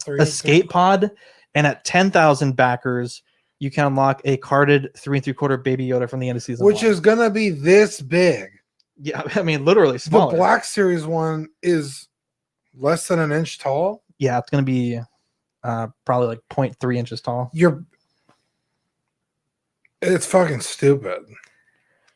escape pod, and at 10,000 backers, you can unlock a carded 3 3/4 Baby Yoda from the end of season, which is gonna be this big. Yeah, I mean, literally smaller. The Black Series one is less than an inch tall. Yeah, it's gonna be probably like 0.3 inches tall. It's fucking stupid.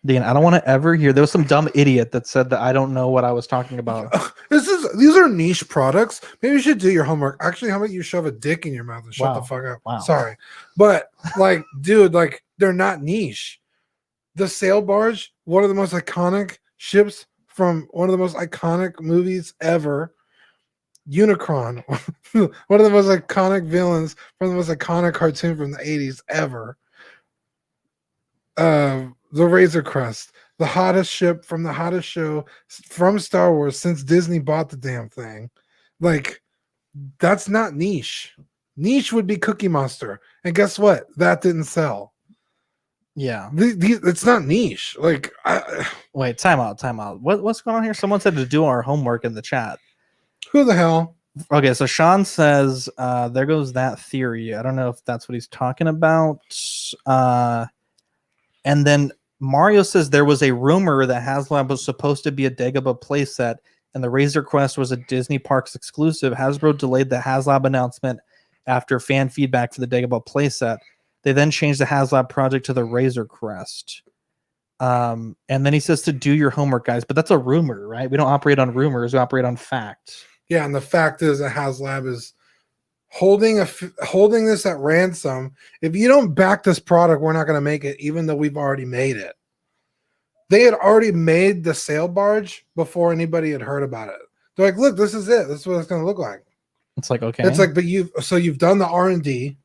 Dean, I don't want to ever hear. There was some dumb idiot that said that I don't know what I was talking about. These are niche products. Maybe you should do your homework. Actually, how about you shove a dick in your mouth and shut the fuck up? Wow. Sorry, but like, dude, like they're not niche. The sail barge, one of the most iconic ships from one of the most iconic movies ever. Unicron, one of the most iconic villains from the most iconic cartoon from the 80s ever. The Razor Crest, the hottest ship from the hottest show from Star Wars since Disney bought the damn thing. Like, that's not niche. Niche would be Cookie Monster. And guess what? That didn't sell. Yeah. It's not niche. Like, wait, time out. What's going on here? Someone said to do our homework in the chat. Who the hell? Okay, so Sean says, there goes that theory. I don't know if that's what he's talking about. And then Mario says there was a rumor that HasLab was supposed to be a Dagobah playset, and the Razor Crest was a Disney Parks exclusive. Hasbro delayed the HasLab announcement after fan feedback for the Dagobah playset. They then changed the HasLab project to the Razor Crest. And then he says to do your homework, guys. But that's a rumor, right? We don't operate on rumors. We operate on fact. Yeah, and the fact is that HasLab is holding this at ransom. If you don't back this product, we're not going to make it, even though we've already made it. They had already made the sail barge before anybody had heard about it. They're like, look, this is it. This is what it's going to look like. It's like, okay. It's like, but you've done the R&D,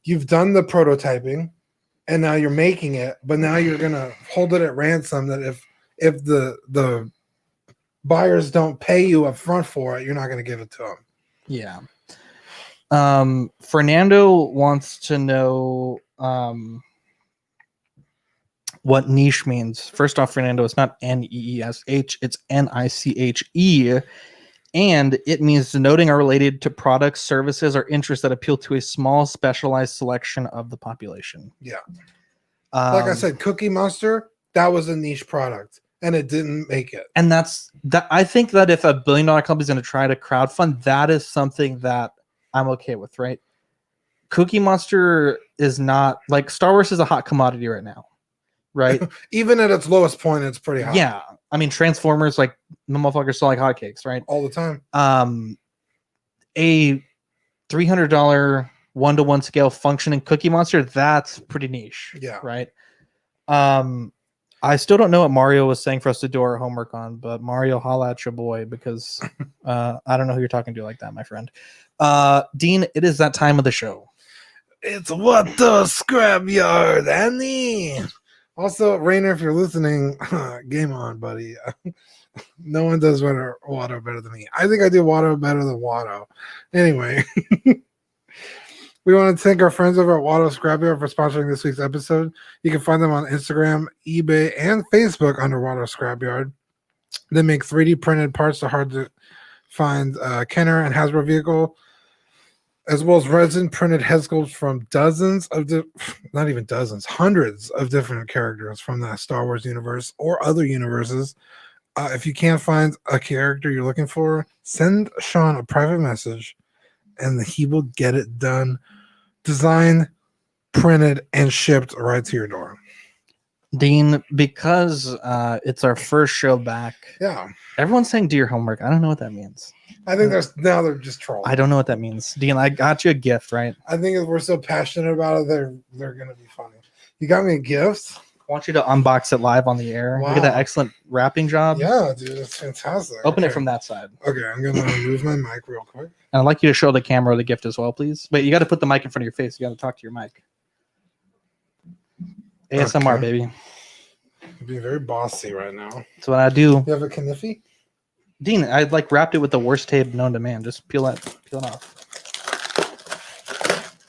you've done the prototyping, and now you're making it, but now you're going to hold it at ransom that if the buyers don't pay you up front for it, you're not going to give it to them. Yeah. Fernando wants to know what niche means. First off, Fernando, it's not N-E-E-S-H, it's N-I-C-H-E. And it means denoting or related to products, services, or interests that appeal to a small, specialized selection of the population. Yeah. Like I said, Cookie Monster, that was a niche product, and it didn't make it. And that's that. I think that if $1 billion company is going to try to crowdfund, that is something that I'm okay with, right? Cookie Monster is not like Star Wars is a hot commodity right now, right? Even at its lowest point, it's pretty hot. Yeah. I mean, Transformers, like the motherfuckers sell like hotcakes, right? All the time. A $300 1-to-1 scale functioning Cookie Monster, that's pretty niche. Yeah. Right. I still don't know what Mario was saying for us to do our homework on, but Mario, holla at your boy, because I don't know who you're talking to like that, my friend. Dean, it is that time of the show. It's What the Scrapyard, Annie. Also, Rainer, if you're listening, game on, buddy. No one does Watto better than me. I think I do Watto better than Watto. Anyway, we want to thank our friends over at Watto Scrapyard for sponsoring this week's episode. You can find them on Instagram, eBay, and Facebook under Watto Scrapyard. They make 3D printed parts to hard to find Kenner and Hasbro vehicle, as well as resin printed head sculpts from hundreds of different characters from the Star Wars universe or other universes. If you can't find a character you're looking for, send Sean a private message and he will get it done, designed, printed, and shipped right to your door. Dean, because it's our first show back. Yeah. Everyone's saying do your homework. I don't know what that means. I think they're just trolling. I don't know what that means. Dean, I got you a gift, right? I think if we're so passionate about it, they're gonna be funny. You got me a gift. I want you to unbox it live on the air. Wow. Look at that excellent wrapping job. Yeah, dude, it's fantastic. Open it from that side. Okay, I'm gonna move my mic real quick. And I'd like you to show the camera the gift as well, please. Wait, you got to put the mic in front of your face. You got to talk to your mic. ASMR, Okay. baby. I'm being very bossy right now. That's what I do. You have a kniffy? Dean, I like wrapped it with the worst tape known to man. Just peel it off.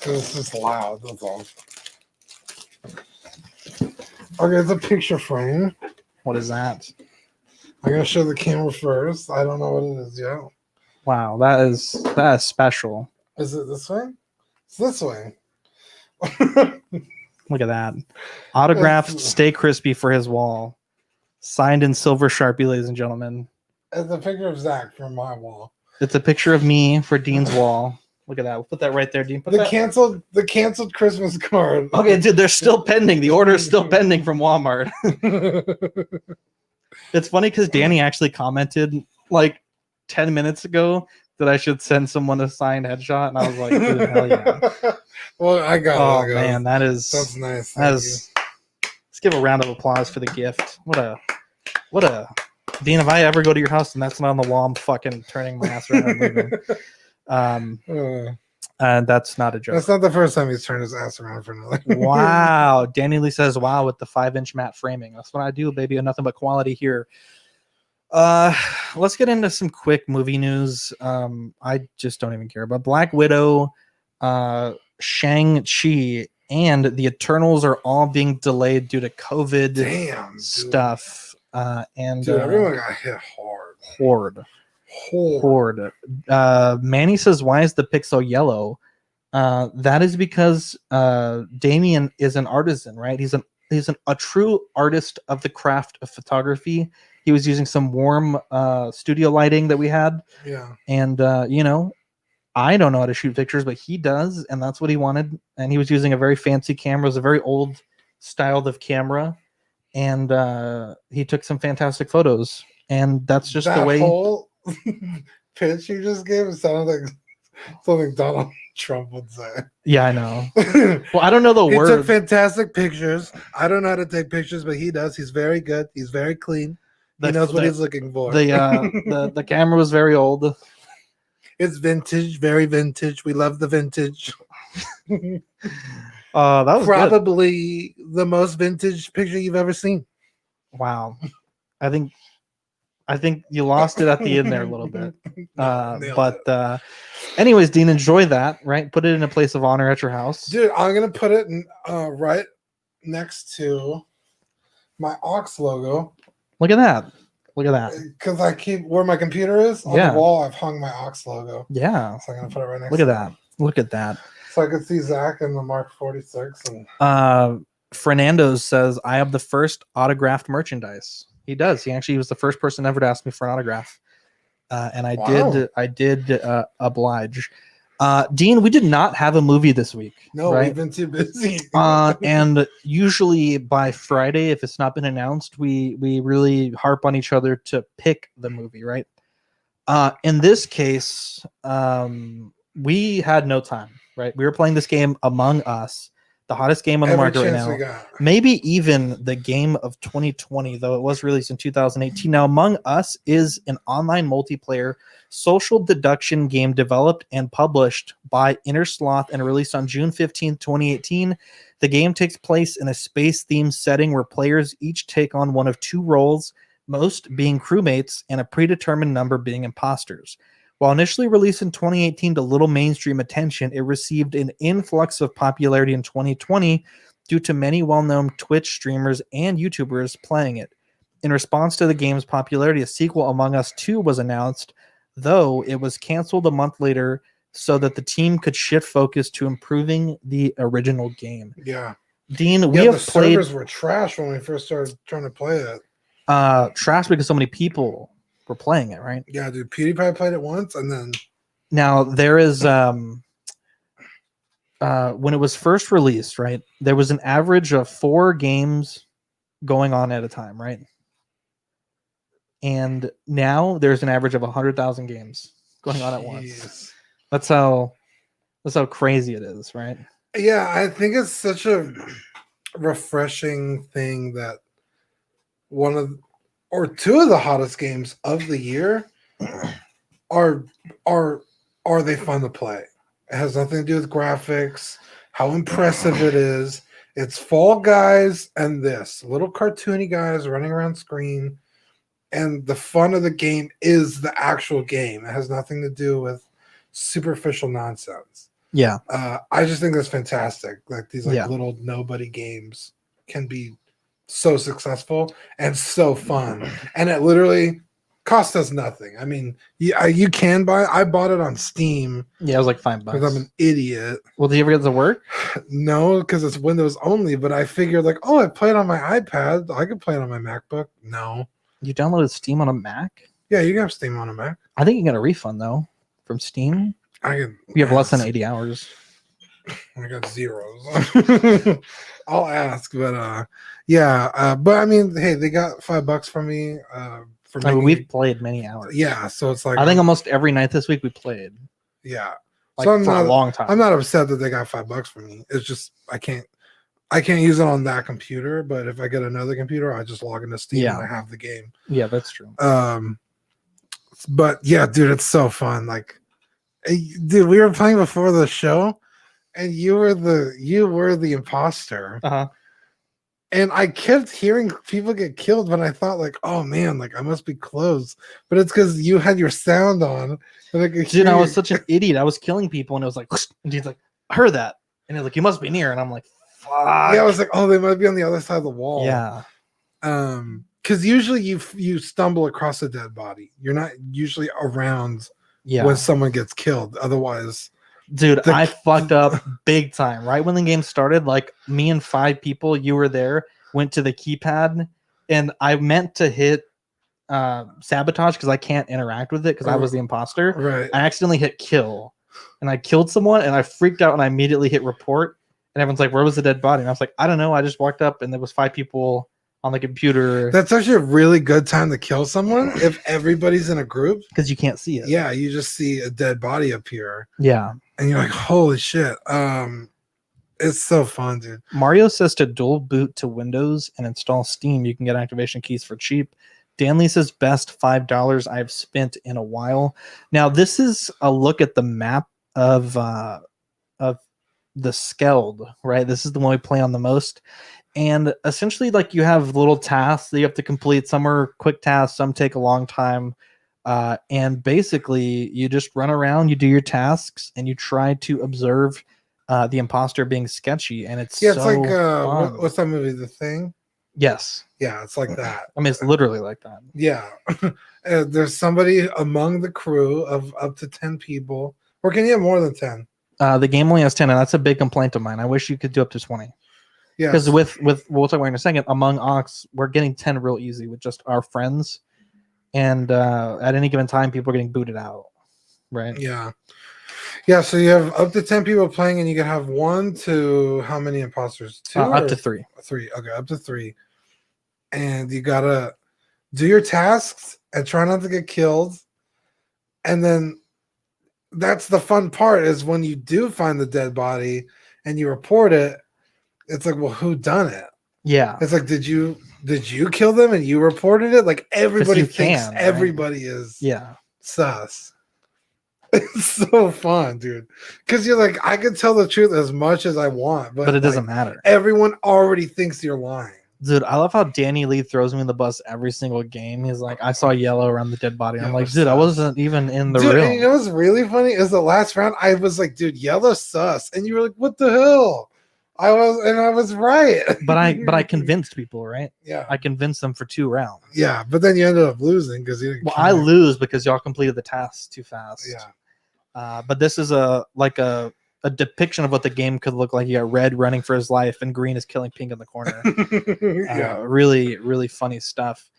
It's just loud, that's all. Okay, it's a picture frame. What is that? I'm gonna show the camera first. I don't know what it is yet. Wow, that is special. Is it this way? It's this way. Look at that. Autographed Stay Crispy for his wall. Signed in silver Sharpie, ladies and gentlemen. It's a picture of Zach from my wall. It's a picture of me for Dean's wall. Look at that. We'll put that right there, Dean. Put The canceled Christmas card. Okay, dude, they're still pending. The order is still pending from Walmart. It's funny because Danny actually commented like 10 minutes ago that I should send someone a signed headshot, and I was like, dude, hell yeah. Well, I got it. Man, that's nice. Let's give a round of applause for the gift. What a Dean, if I ever go to your house and that's not on the wall, I'm fucking turning my ass around and leaving. And that's not a joke. That's not the first time he's turned his ass around for another. Wow. Danny Lee says, wow, with the 5-inch matte framing. That's what I do, baby. Nothing but quality here. Let's get into some quick movie news. I just don't even care about Black Widow, Shang-Chi, and the Eternals are all being delayed due to COVID stuff. And everyone got hit hard. Horde. Manny says, why is the pixel yellow? That is because Damien is an artisan, right? He's a true artist of the craft of photography. He was using some warm studio lighting that we had. Yeah. And I don't know how to shoot pictures, but he does, and that's what he wanted. And he was using a very fancy camera. It was a very old style of camera. And he took some fantastic photos. And that's just the way. That whole pitch you just gave sounded like something Donald Trump would say. Yeah, I know. Well, I don't know the word. He took fantastic pictures. I don't know how to take pictures, but he does. He's very good. He's very clean. He knows what he's looking for. The camera was very old. It's vintage, very vintage. We love the vintage. That was probably the most vintage picture you've ever seen. Wow. I think you lost it at the end there a little bit. Anyways, Dean, enjoy that, right? Put it in a place of honor at your house. Dude, I'm going to put it right next to my Ox logo. Look at that. Look at that. Because I keep where my computer is on the wall. I've hung my Ox logo. Yeah. So I'm gonna put it right next. Look at that. Look at that. So I could see Zach in the Mark 46. And Fernando says I have the first autographed merchandise. He does. He actually was the first person ever to ask me for an autograph, and I did oblige. Dean, we did not have a movie this week. No, right? we've been too busy. And usually by Friday, if it's not been announced, we really harp on each other to pick the movie, right? In this case, we had no time, right? We were playing this game Among Us, the hottest game on the market right now. Maybe even the game of 2020, though it was released in 2018. Now, Among Us is an online multiplayer social deduction game developed and published by Innersloth and released on June 15th, 2018. The game takes place in a space-themed setting where players each take on one of two roles, most being crewmates and a predetermined number being imposters. While initially released in 2018 to little mainstream attention, it received an influx of popularity in 2020 due to many well-known Twitch streamers and YouTubers playing it. In response to the game's popularity, a sequel, Among Us 2, was announced, though it was canceled a month later so that the team could shift focus to improving the original game. Yeah. Dean, we have the played... servers were trash when we first started trying to play it. Trash because so many people were playing it, right? Yeah, dude. PewDiePie played it once, and then now there is when it was first released, right? There was an average of 4 games going on at a time, right? And now there's an average of 100,000 games going on at once. That's how crazy it is, right? Yeah, I think it's such a refreshing thing that one of or two of the hottest games of the year are they fun to play. It has nothing to do with graphics, how impressive it is. It's Fall Guys and this little cartoony guys running around screen, and the fun of the game is the actual game. It has nothing to do with superficial nonsense. Yeah. I just think that's fantastic. Like these little nobody games can be so successful and so fun, and it literally cost us nothing. I mean, you can buy. I bought it on Steam. Yeah, it was like $5 because I'm an idiot. Well, did you ever get it to work? No, because it's Windows only. But I figured like, I play it on my iPad. I could play it on my MacBook. No, you downloaded Steam on a Mac? Yeah, you can have Steam on a Mac. I think you get a refund though from Steam. You have less than 80 hours. I got zeros. I'll ask, but but I mean, hey, they got $5 from me. We've played many hours. Yeah, so it's like I think almost every night this week we played. Yeah, like so for a long time. I'm not upset that they got $5 from me. It's just I can't use it on that computer. But if I get another computer, I just log into Steam and I have the game. Yeah, that's true. But yeah, dude, it's so fun. Like, dude, we were playing before the show. And you were the imposter. And I kept hearing people get killed, but I thought like, oh man, like I must be close. But it's because you had your sound on. Dude, I was such an idiot. I was killing people, and it was like, and he's like, I heard that, and he's like, you must be near, and I'm like, fuck. Yeah, I was like, oh, they might be on the other side of the wall. Yeah. Because usually you stumble across a dead body. You're not usually around when someone gets killed. Otherwise. Dude, I fucked up big time. Right when the game started, like me and 5 people, you were there, went to the keypad, and I meant to hit sabotage because I can't interact with it because I was the imposter. Right. I accidentally hit kill, and I killed someone, and I freaked out, and I immediately hit report, and everyone's like, "Where was the dead body?" And I was like, "I don't know. I just walked up, and there was 5 people on the computer." That's actually a really good time to kill someone if everybody's in a group because you can't see it. Yeah, you just see a dead body appear. Yeah. And you're like, holy shit. It's so fun, dude. Mario says to dual boot to Windows and install Steam. You can get activation keys for cheap. Danley says best $5 I've spent in a while. Now, this is a look at the map of the Skeld, right? This is the one we play on the most. And essentially, like, you have little tasks that you have to complete. Some are quick tasks, some take a long time. And basically, you just run around, you do your tasks, and you try to observe the imposter being sketchy. And it's it's so like fun. what's that movie? The Thing. Yes. Yeah, it's like that. I mean, it's literally like that. Yeah. There's somebody among the crew of up to 10 people. Or can you have more than 10? The game only has 10, and that's a big complaint of mine. I wish you could do up to 20. Yeah. Because with we'll talk about in a second, Among Ox, we're getting 10 real easy with just our friends. And at any given time, people are getting booted out. Right? Yeah. Yeah, so you have up to 10 people playing, and you can have 1 to how many imposters? 2 up to 3. 3. Okay, up to 3. And you gotta do your tasks and try not to get killed. And then that's the fun part, is when you do find the dead body and you report it, it's like, well, who done it? Yeah. It's like, did you kill them and you reported it? Like, everybody thinks right? Everybody is Yeah. sus. It's so fun, dude. Because you're like, I can tell the truth as much as I want, but it doesn't matter. Everyone already thinks you're lying. Dude, I love how Danny Lee throws me in the bus every single game. He's like, I saw yellow around the dead body. I'm like, dude, I wasn't even in the room. room. You know what's really funny is the last round, I was like, dude, yellow sus. And you were like, what the hell? I was right. But I convinced people, right? Yeah. I convinced them for 2 rounds. Yeah, but then you ended up losing because you didn't. Well, I lose because y'all completed the tasks too fast. Yeah. But this is a depiction of what the game could look like. You got red running for his life, and green is killing pink in the corner. Yeah. Really, really funny stuff.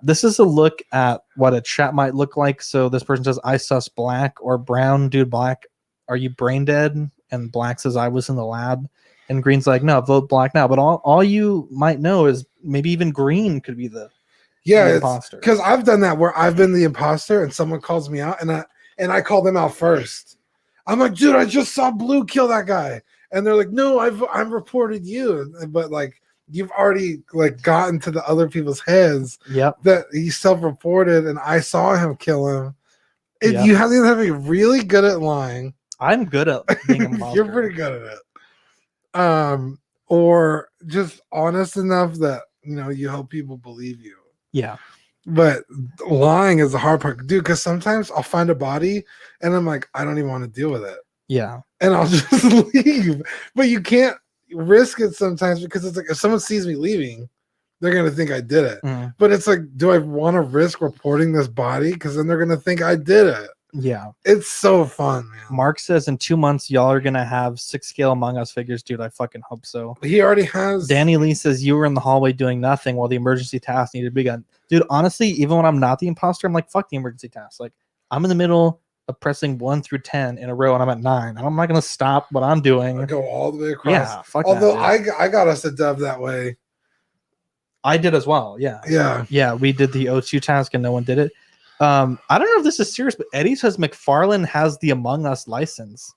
This is a look at what a chat might look like. So this person says, I sus black, or brown, dude, black, are you brain dead? And black says, I was in the lab. And green's like, no, vote black now. But all you might know is maybe even green could be the imposter. Because I've done that where I've been the imposter and someone calls me out, and I call them out first. I'm like, dude, I just saw blue kill that guy. And they're like, no, I've reported you. But like, you've already like gotten to the other people's heads. Yep. That he self-reported and I saw him kill him. Yep. You have to be really good at lying. I'm good at being a monster. You're pretty good at it. Or just honest enough that, you hope people believe you. Yeah. But lying is the hard part, dude, because sometimes I'll find a body and I'm like, I don't even want to deal with it. Yeah. And I'll just leave. But you can't risk it sometimes, because it's like, if someone sees me leaving, they're going to think I did it. Mm. But it's like, do I want to risk reporting this body? Because then they're going to think I did it. Yeah. It's so fun, man. Mark says in 2 months, y'all are going to have 6-scale Among Us figures. Dude, I fucking hope so. He already has. Danny Lee says you were in the hallway doing nothing while the emergency task needed to be done. Dude, honestly, even when I'm not the imposter, I'm like, fuck the emergency task. Like, I'm in the middle of pressing 1 through 10 in a row and I'm at 9. I'm not going to stop what I'm doing. I go all the way across. Yeah, fuck Although that, I got us a dub that way. I did as well. Yeah. Yeah. Yeah. We did the O2 task and no one did it. I don't know if this is serious, but Eddie says McFarlane has the Among Us license.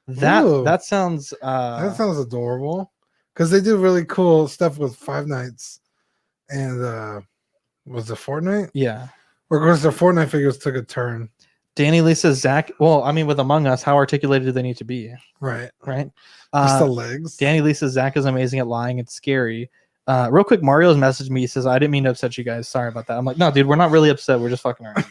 That sounds adorable, because they do really cool stuff with Five Nights and was it Fortnite? Yeah. Or of course their Fortnite figures took a turn. Danny Lee says Zach. Well, I mean, with Among Us, how articulated do they need to be? Right. Just the legs. Danny Lee says Zach is amazing at lying. It's scary. Real quick, Mario's messaged me. He says, I didn't mean to upset you guys. Sorry about that. I'm like, no, dude, we're not really upset. We're just fucking around.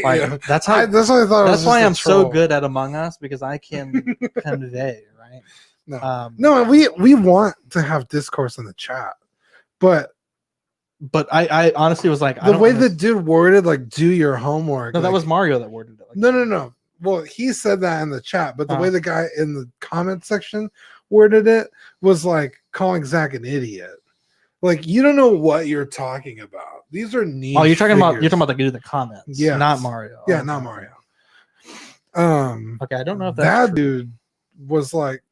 Like, that's how. That's what I thought. That's why I'm so good at Among Us, because I can convey, right? No, we want to have discourse in the chat, but I honestly was like, the way the dude worded, like, do your homework. No, that was Mario that worded it. Like, no. Well, he said that in the chat, but the way the guy in the comment section worded it was like calling Zach an idiot. Like, you don't know what you're talking about. These are niche. Oh, you're talking figures. about the dude in the comments. Yeah, not Mario. Yeah, not Mario. Okay, I don't know if that dude was like,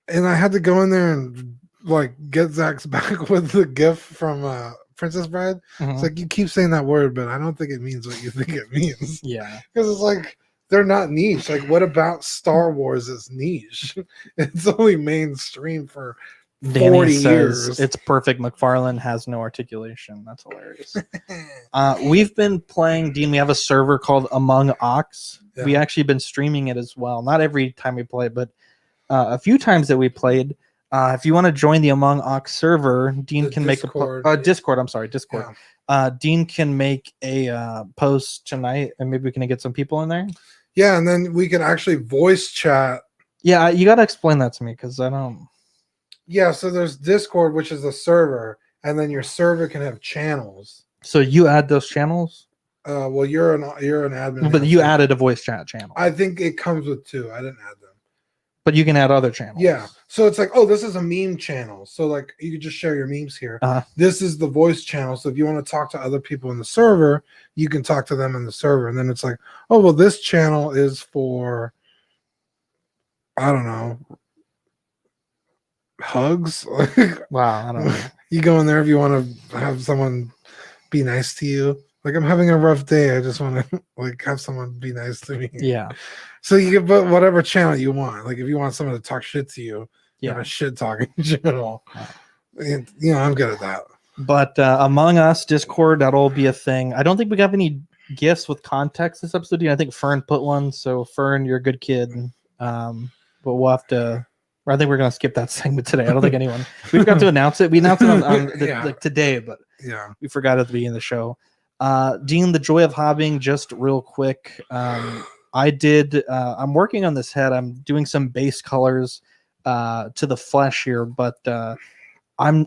and I had to go in there and like get Zach's back with the gift from Princess Bride. It's like, you keep saying that word, but I don't think it means what you think it means. Yeah, because it's like, they're not niche. Like, what about Star Wars is niche? It's only mainstream for 40 years. It's perfect. McFarlane has no articulation. That's hilarious. We've been playing, Dean. We have a server called Among Ox. Yeah. We actually been streaming it as well. Not every time we play, but a few times that we played. If you want to join the Among Ox server, Dean can Discord. make a Discord. I'm sorry, Discord. Yeah. Dean can make a post tonight, and maybe we can get some people in there. Yeah, and then we can actually voice chat. Yeah, you got to explain that to me, because I don't. Yeah, so there's Discord, which is a server, and then your server can have channels. So you add those channels? Well, you're an admin. But you added a voice chat channel. I think it comes with 2. I didn't add them. But you can add other channels. Yeah. So it's like, oh, this is a meme channel. So like you can just share your memes here. This is the voice channel. So if you want to talk to other people in the server, you can talk to them in the server. And then it's like, oh, well, this channel is for, I don't know, hugs. Wow, I don't know. You go in there if you want to have someone be nice to you. Like, I'm having a rough day. I just want to like have someone be nice to me. Yeah. So you can put whatever channel you want. Like if you want someone to talk shit to you, you have a shit talking channel. And, you know, I'm good at that. But Among Us, Discord, that'll be a thing. I don't think we have any gifts with context this episode. I think Fern put one. So Fern, you're a good kid. But we'll have to. Or I think we're gonna skip that segment today. I don't think anyone. We forgot to announce it. We announced it on like today, but we forgot at the beginning of the show. Dean, the joy of hobbying. Just real quick. I did. I'm working on this head. I'm doing some base colors to the flesh here, but I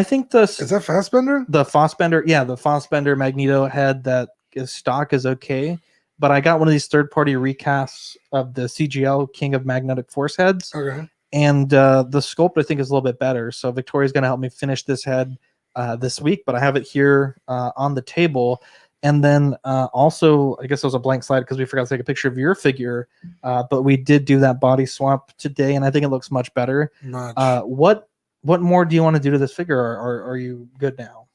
think this is that Fassbender. The Fassbender, yeah, the Fassbender Magneto head that is stock is okay, but I got one of these third-party recasts of the CGL King of Magnetic Force heads. Okay. And the sculpt I think is a little bit better. So Victoria's going to help me finish this head this week, but I have it here on the table. And then also, I guess it was a blank slide because we forgot to take a picture of your figure, but we did do that body swap today, and I think it looks much better. What more do you want to do to this figure, or are you good now?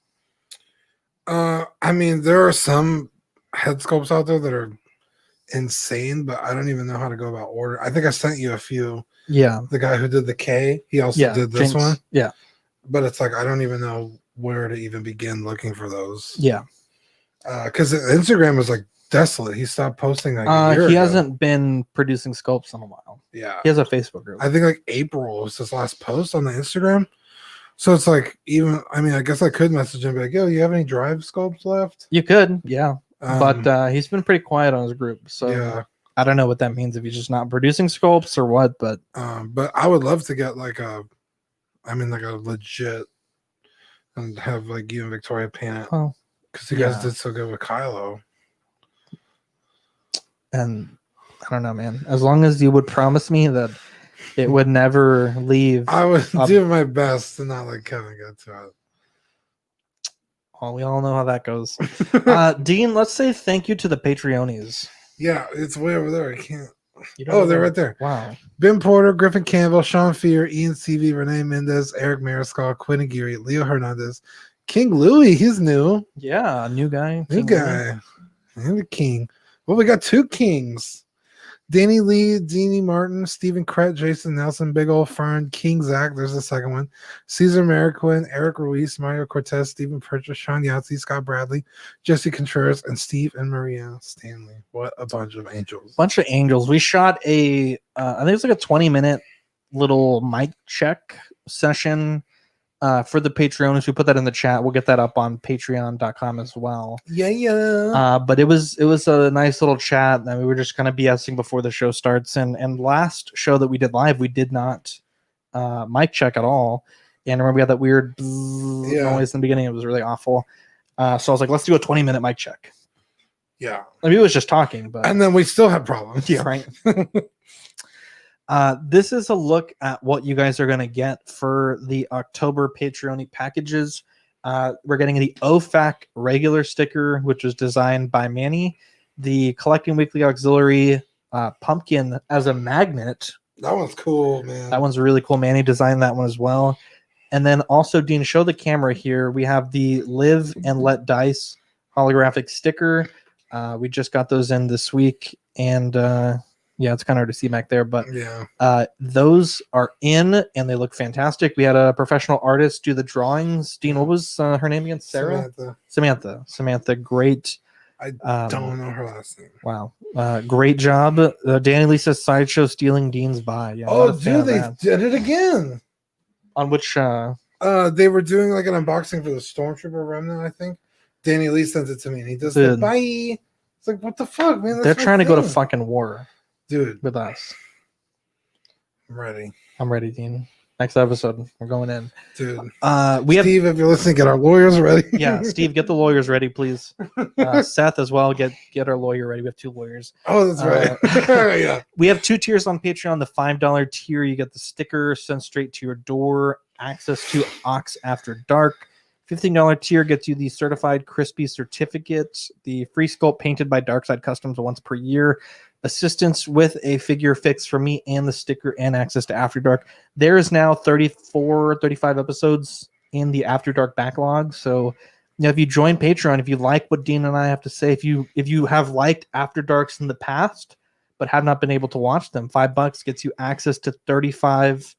I mean, there are some head sculpts out there that are insane, but I don't even know how to go about order. I think I sent you a few. Yeah. The guy who did the K, he also did this one. Yeah. But it's like I don't even know where to even begin looking for those. Yeah. Because Instagram was like desolate. He stopped posting like a year he ago. hasn't been producing sculpts in a while. Yeah. He has a Facebook group. I think like April was his last post on the Instagram. So it's like I guess I could message him and be like, yo, you have any drive sculpts left? You could, yeah. But he's been pretty quiet on his group. So yeah. I don't know what that means, if he's just not producing sculpts or what, but I would love to get like a legit and have like you and Victoria paint it. Oh. Because you guys did so good with Kylo. And I don't know, man. As long as you would promise me that it would never leave. I would do my best to not let Kevin get to it. Well, we all know how that goes. Dean, let's say thank you to the Patreonies. Yeah, it's way over there. I can't. Oh, they're right there. Wow. Ben Porter, Griffin Campbell, Sean Fear, Ian CV, Renee Mendez, Eric Mariscal, Quinn Aguirre, Leo Hernandez, King Louie. He's new. Yeah, new guy. New guy. And the king. Well, we got 2 kings. Danny Lee, Deanie Martin, Stephen Krett, Jason Nelson, Big Ol' Fern, King Zach, there's the second one, Cesar Mariquin, Eric Ruiz, Mario Cortez, Stephen Purchase, Sean Yahtzee, Scott Bradley, Jesse Contreras, and Steve and Maria Stanley. What a bunch of angels. Bunch of angels. We shot I think it's like a 20-minute little mic check session for the Patreons. We put that in the chat. We'll get that up on patreon.com as well. Yeah. But it was a nice little chat, and we were just kind of BSing before the show starts. And last show that we did live, we did not mic check at all. And remember we had that weird noise in the beginning. It was really awful. So I was like, let's do a 20-minute mic check. Yeah. I mean, it was just talking, but and then we still have problems. Yeah, right. This is a look at what you guys are going to get for the October Patreon packages. We're getting the OFAC regular sticker, which was designed by Manny. The Collecting Weekly Auxiliary pumpkin as a magnet. That one's cool, man. That one's really cool. Manny designed that one as well. And then also, Dean, show the camera here. We have the Live and Let Dice holographic sticker. We just got those in this week. And yeah, it's kind of hard to see back there, but those are in and they look fantastic. We had a professional artist do the drawings. Dean, what was her name again? Sarah? Samantha. Great. I don't know her last name. Wow. Great job. Danny Lisa's Sideshow stealing Dean's buy. Yeah, dude, they did it again. On which? They were doing like an unboxing for the Stormtrooper Remnant, I think. Danny Lee sent it to me and he does the bye. It's like, what the fuck, man? They're trying to go to fucking war. Dude, with us. I'm ready. I'm ready, Dean. Next episode, we're going in. Dude. We have Steve, if you're listening, get our lawyers ready. Yeah, Steve, get the lawyers ready, please. Seth as well, get our lawyer ready. We have 2 lawyers. Oh, that's right. Yeah. We have 2 tiers on Patreon. The $5 tier, you get the sticker sent straight to your door, access to Ox After Dark. $15 tier gets you the certified crispy certificate, the free sculpt painted by Darkside Customs once per year, assistance with a figure fix for me and the sticker, and access to After Dark. There is now 35 episodes in the After Dark backlog. So, if you join Patreon, if you like what Dean and I have to say, if you have liked After Darks in the past but have not been able to watch them, $5 gets you access to 35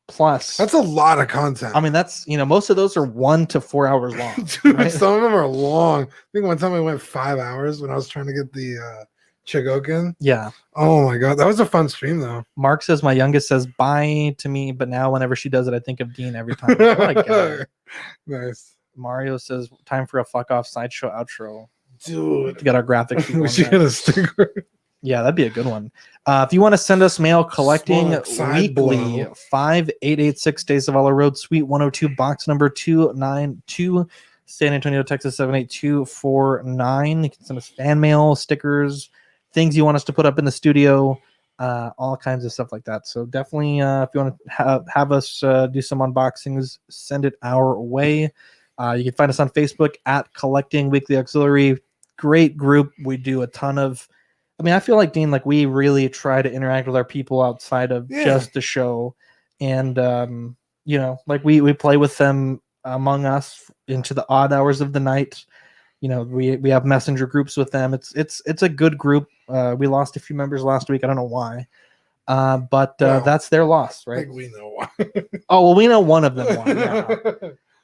plus. That's a lot of content. I mean, that's, most of those are 1 to 4 hours long. Dude, right? some of them are long. I think one time I went 5 hours when I was trying to get the Chigokin. Yeah. Oh my god, that was a fun stream though. Mark says my youngest says bye to me, but now whenever she does it, I think of Dean every time. What a guy. Nice. Mario says time for a fuck off sideshow outro. Dude, To get our graphics. we should get a sticker. Yeah, that'd be a good one. If you want to send us mail, collecting weekly, 5886 Dezavala Road, Suite 102, box number 292, San Antonio, Texas 78249. You can send us fan mail, stickers, things you want us to put up in the studio, all kinds of stuff like that. So definitely, if you want to have us do some unboxings, send it our way. You can find us on Facebook at Collecting Weekly Auxiliary. Great group. We do a ton of. I mean, I feel like Dean, like we really try to interact with our people outside of just the show, and like we play with them among us into the odd hours of the night. We have messenger groups with them. It's a good group. We lost a few members last week. I don't know why, but that's their loss, right? I think we know why. Oh well, we know one of them won. Yeah.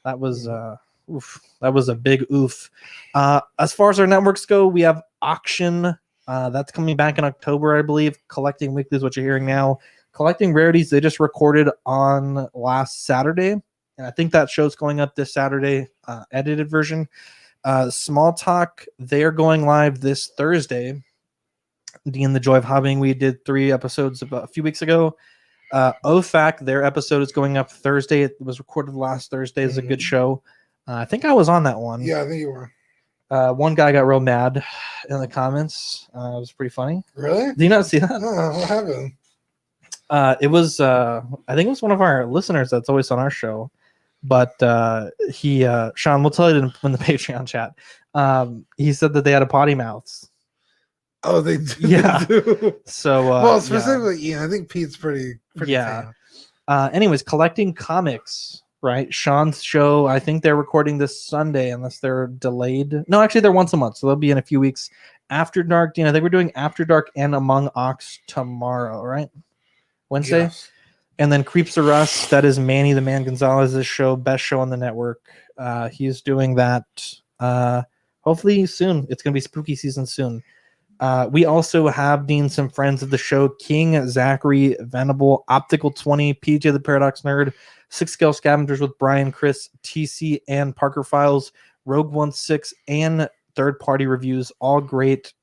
That was that was a big oof. As far as our networks go, we have Auction. That's coming back in October, I believe. Collecting Weekly is what you're hearing now. Collecting Rarities, they just recorded on last Saturday, and I think that show's going up this Saturday, edited version. Small Talk, they're going live this Thursday. Dean, the Joy of Hobbying, we did 3 episodes about a few weeks ago. OFAC, their episode is going up Thursday. It was recorded last Thursday. It's a good show. I think I was on that one. Yeah, I think you were. One guy got real mad in the comments. It was pretty funny. Really? Did you not see that? No, what happened? It was, I think it was one of our listeners that's always on our show. But he, Sean, we'll tell you in the Patreon chat. He said that they had a potty mouths. Oh, they do. Yeah. They do. So, well, specifically, Ian. I think Pete's pretty yeah. Anyways, Collecting Comics, right? Sean's show, I think they're recording this Sunday unless they're delayed. No, actually, they're once a month, so they'll be in a few weeks. After Dark, Dean, I think we're doing After Dark and Among Ox tomorrow, right? Wednesday? Yes. And then Creeps of Rust, that is Manny the Man Gonzalez's show, best show on the network. He's doing that hopefully soon. It's going to be spooky season soon. We also have, Dean, some friends of the show: King, Zachary, Venable, Optical 20, PJ the Paradox Nerd, 6 Scale Scavengers with Brian, Chris, TC, and Parker Files, Rogue 16, and Third Party Reviews. All great,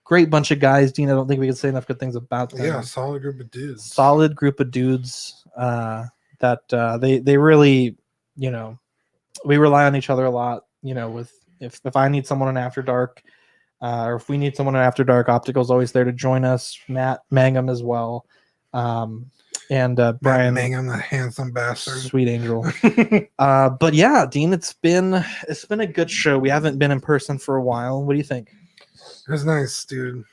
great bunch of guys. Dean, I don't think we can say enough good things about them. Yeah, solid group of dudes. Solid group of dudes that they really, we rely on each other a lot. With if I need someone on After Dark. Or if we need someone After Dark, Optical's always there to join us. Matt Mangum as well. And Brian Mangum, the handsome bastard. Sweet angel. But yeah, Dean, it's been a good show. We haven't been in person for a while. What do you think? It was nice, dude.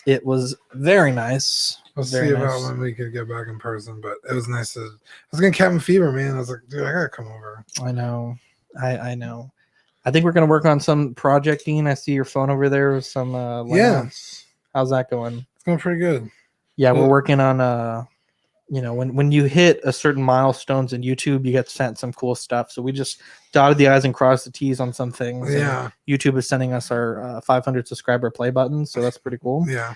It was very nice. We'll see about when we could get back in person, but it was nice to. I was getting cabin fever, man. I was like, dude, I gotta come over. I know. I know. I think we're going to work on some project, Dean. I see your phone over there with some yes. How's that going? It's going pretty good. Yeah, we're working on when you hit a certain milestones in YouTube, you get sent some cool stuff. So we just dotted the I's and crossed the T's on some things. Yeah. YouTube is sending us our 500 subscriber play button, so that's pretty cool. Yeah.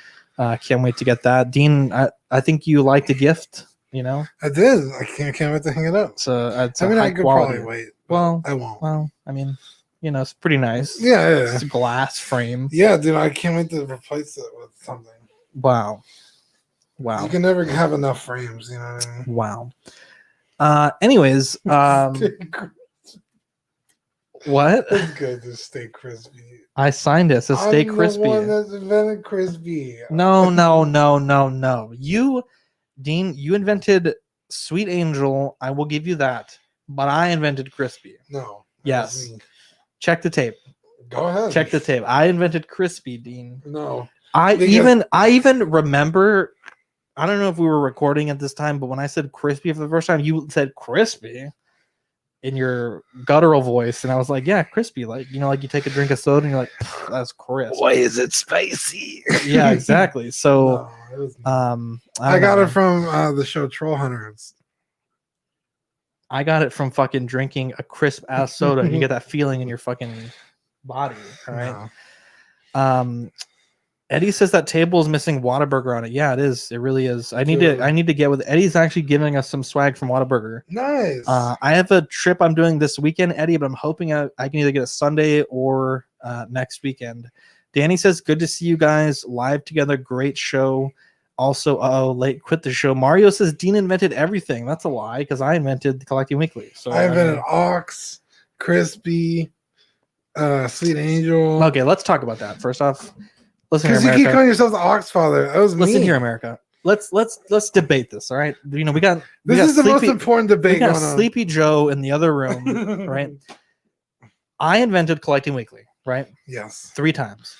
Can't wait to get that. Dean, I think you liked the gift, I did. I can't wait to hang it up. It's a I could quality. probably wait. Well, I won't. Well, I mean, it's pretty nice. Yeah. It's a glass frame. Yeah, dude, I can't wait to replace it with something. Wow. You can never have enough frames, you know what I mean? Wow. Anyways, what? It's good to stay crispy. I signed it. It says stay crispy. I'm the one that's invented crispy. No. You, Dean, you invented Sweet Angel. I will give you that. But I invented crispy. No. Yes. Check the tape. Go ahead. Check the tape. I invented crispy, Dean. No. I even remember, I don't know if we were recording at this time, but when I said crispy for the first time, you said crispy in your guttural voice, and I was like, yeah, crispy, like, you know, like you take a drink of soda and you're like, that's crisp. Why is it spicy? Yeah, exactly. So I got it from the show Troll Hunters. I got it from fucking drinking a crisp ass soda. You get that feeling in your fucking body. All right. No. Eddie says that table is missing Whataburger on it. Yeah, it is. It really is. I need to get with Eddie's actually giving us some swag from Whataburger. Nice. I have a trip I'm doing this weekend, Eddie, but I'm hoping I can either get a Sunday or next weekend. Danny says, good to see you guys live together. Great show. Also, late quit the show. Mario says Dean invented everything. That's a lie because I invented the Collecting Weekly. So I invented Ox, Crispy, Sweet Angel. Okay, let's talk about that. First off, listen here, because you keep calling yourself the Ox Father. That was listen me. here, America. Let's debate this. All right, you know we got the most important debate. We got Sleepy Joe in the other room, right? I invented Collecting Weekly, right? Yes, 3 times.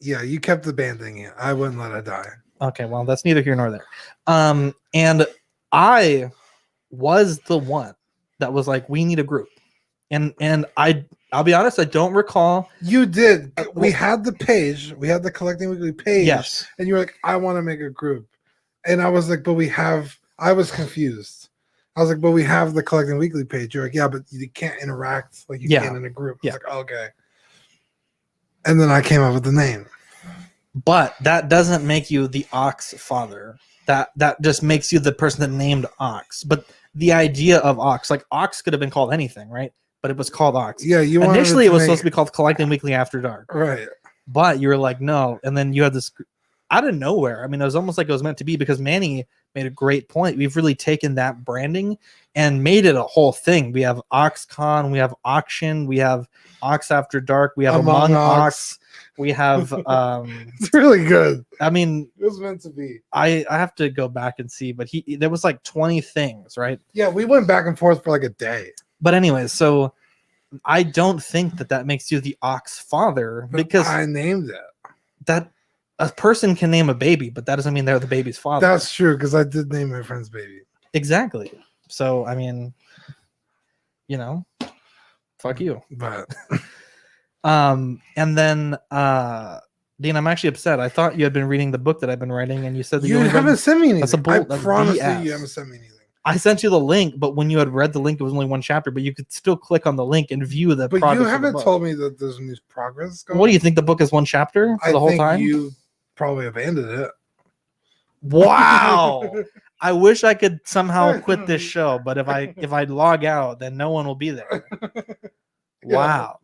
Yeah, you kept the band thing in. I wouldn't let it die. Okay, well, that's neither here nor there. And I was the one that was like, we need a group. And I'll be honest, I don't recall. You did. We had the page. We had the Collecting Weekly page. Yes. And you were like, I want to make a group. And I was like, I was confused. I was like, but we have the Collecting Weekly page. You're like, yeah, but you can't interact like you can in a group. I was like, okay. And then I came up with the name. But that doesn't make you the Ox Father. That just makes you the person that named Ox. But the idea of Ox, like Ox could have been called anything, right? But it was called Ox. Yeah, initially it was supposed to be called Collecting Weekly After Dark. Right. But you were like, no. And then you had this out of nowhere. I mean, it was almost like it was meant to be because Manny made a great point. We've really taken that branding and made it a whole thing. We have OxCon, we have Auction, we have Ox After Dark, we have Among Ox. We have it's really good. I mean, it was meant to be. I have to go back and see, but there was like 20 things, right? Yeah, we went back and forth for like a day. But anyways, so I don't think that makes you the Ox Father because I named it. That a person can name a baby, but that doesn't mean they're the baby's father. That's true because I did name my friend's baby. Exactly. So I mean, you know, fuck you. But and then Dean, I'm actually upset. I thought you had been reading the book that I've been writing, and you said that you haven't sent me anything. That's a bull. I promise you haven't sent me anything. I sent you the link, but when you had read the link, it was only one chapter, but you could still click on the link and view the progress. But you haven't told me that there's new progress going. What do you think? The book is one chapter for the whole time? You probably abandoned it. Wow. I wish I could somehow quit this show, but if I log out, then no one will be there. Wow.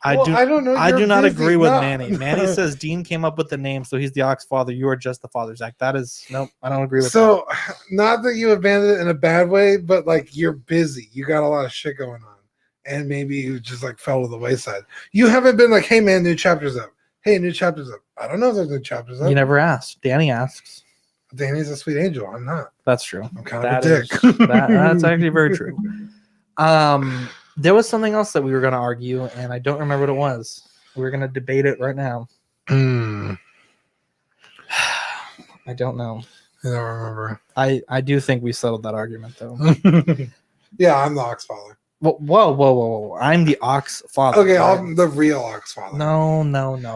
I do not agree with Manny. Manny says Dean came up with the name, so he's the Ox Father. You are just the father, Zach. That is nope. I don't agree with that. So, not that you abandoned it in a bad way, but like you're busy. You got a lot of shit going on, and maybe you just like fell to the wayside. You haven't been like, hey man, new chapters up. Hey, new chapters up. I don't know if there's new chapters up. You never asked. Danny asks. Danny's a sweet angel. I'm not. That's true. I'm kind of a dick. That's actually very true. There was something else that we were going to argue, and I don't remember what it was. We're going to debate it right now. I don't know. I don't remember. I do think we settled that argument, though. Yeah, I'm the Ox Father. Whoa. I'm the Ox Father. Okay, right? I'm the real Ox Father. No. In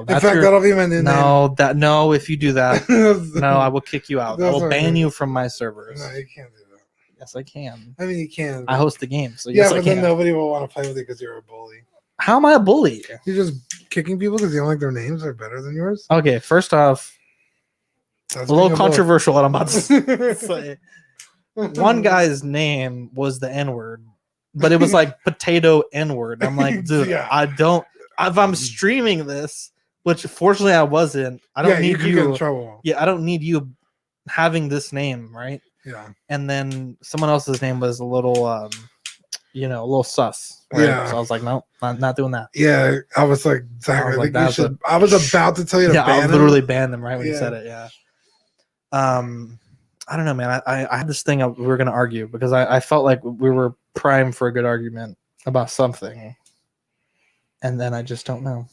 fact, that'll be my new name. No, if you do that, no, I will kick you out. I will ban you from my servers. No, you can't do that. Yes, I can. I mean, you can. I host the game, so yeah, yes, but I can. Then nobody will want to play with you because you're a bully. How am I a bully? You're just kicking people because you don't like their names are better than yours. Okay, first off, a little controversial what I'm about to say. One guy's name was the N-word, but it was like potato N-word. I'm like, dude, yeah. I don't. If I'm streaming this, which fortunately I wasn't, I don't need you. Get in trouble. Yeah, I don't need you having this name, right? Yeah. And then someone else's name was a little, a little sus. Right? Yeah. So I was like, no, not doing that. Yeah, I was like, Zach, I think you should. I was about to tell you to ban I him. literally banned them right when you said it. Yeah. I don't know, man. I had this thing we were going to argue because I felt like we were primed for a good argument about something. And then I just don't know.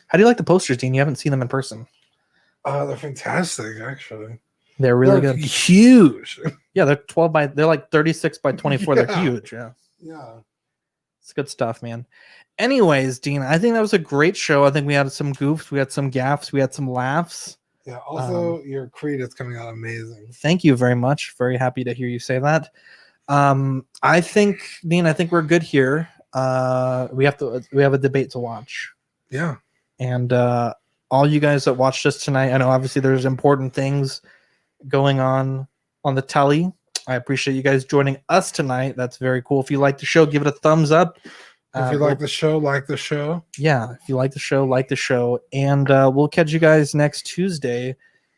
How do you like the posters, Dean? You haven't seen them in person. They're fantastic, actually. They're really good. Huge. Yeah, they're like 36 by 24. Yeah. They're huge. Yeah. Yeah. It's good stuff, man. Anyways, Dean, I think that was a great show. I think we had some goofs, we had some gaffes, we had some laughs. Yeah. Also, your Creed is coming out amazing. Thank you very much. Very happy to hear you say that. I think, Dean, we're good here. We have a debate to watch. Yeah. And all you guys that watched us tonight, I know obviously there's important things going on the telly. I appreciate you guys joining us tonight. That's very cool. If you like the show, give it a thumbs up. If you like the show, like the show. Yeah, if you like the show, like the show. And we'll catch you guys next Tuesday.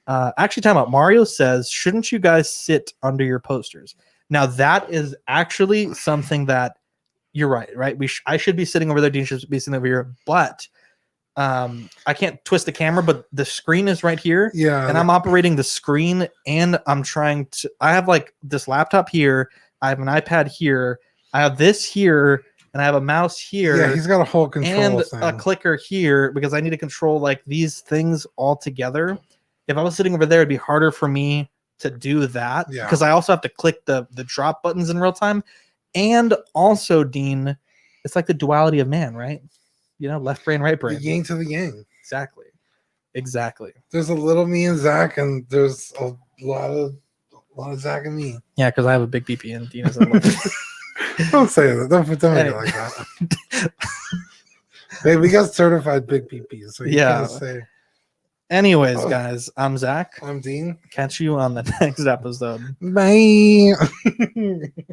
Actually, time out. Mario says, shouldn't you guys sit under your posters? Now, that is actually something that you're right? I should be sitting over there. Dean should be sitting over here. But I can't twist the camera, but the screen is right here. Yeah. And I'm operating the screen, and I'm trying to. I have like this laptop here. I have an iPad here. I have this here. And I have a mouse here. Yeah, he's got a whole control and thing. A clicker here because I need to control like these things all together. If I was sitting over there, it'd be harder for me to do that because I also have to click the drop buttons in real time. And also, Dean, it's like the duality of man, right? Left brain, right brain. The yin to the yang. Exactly. There's a little me and Zach, and there's a lot of Zach and me. Yeah, because I have a big PP and Dean has a little. Don't say that. Don't make it like that. Hey, we got certified big PPs, so you can't say. Anyways, guys, I'm Zach. I'm Dean. Catch you on the next episode. Bye.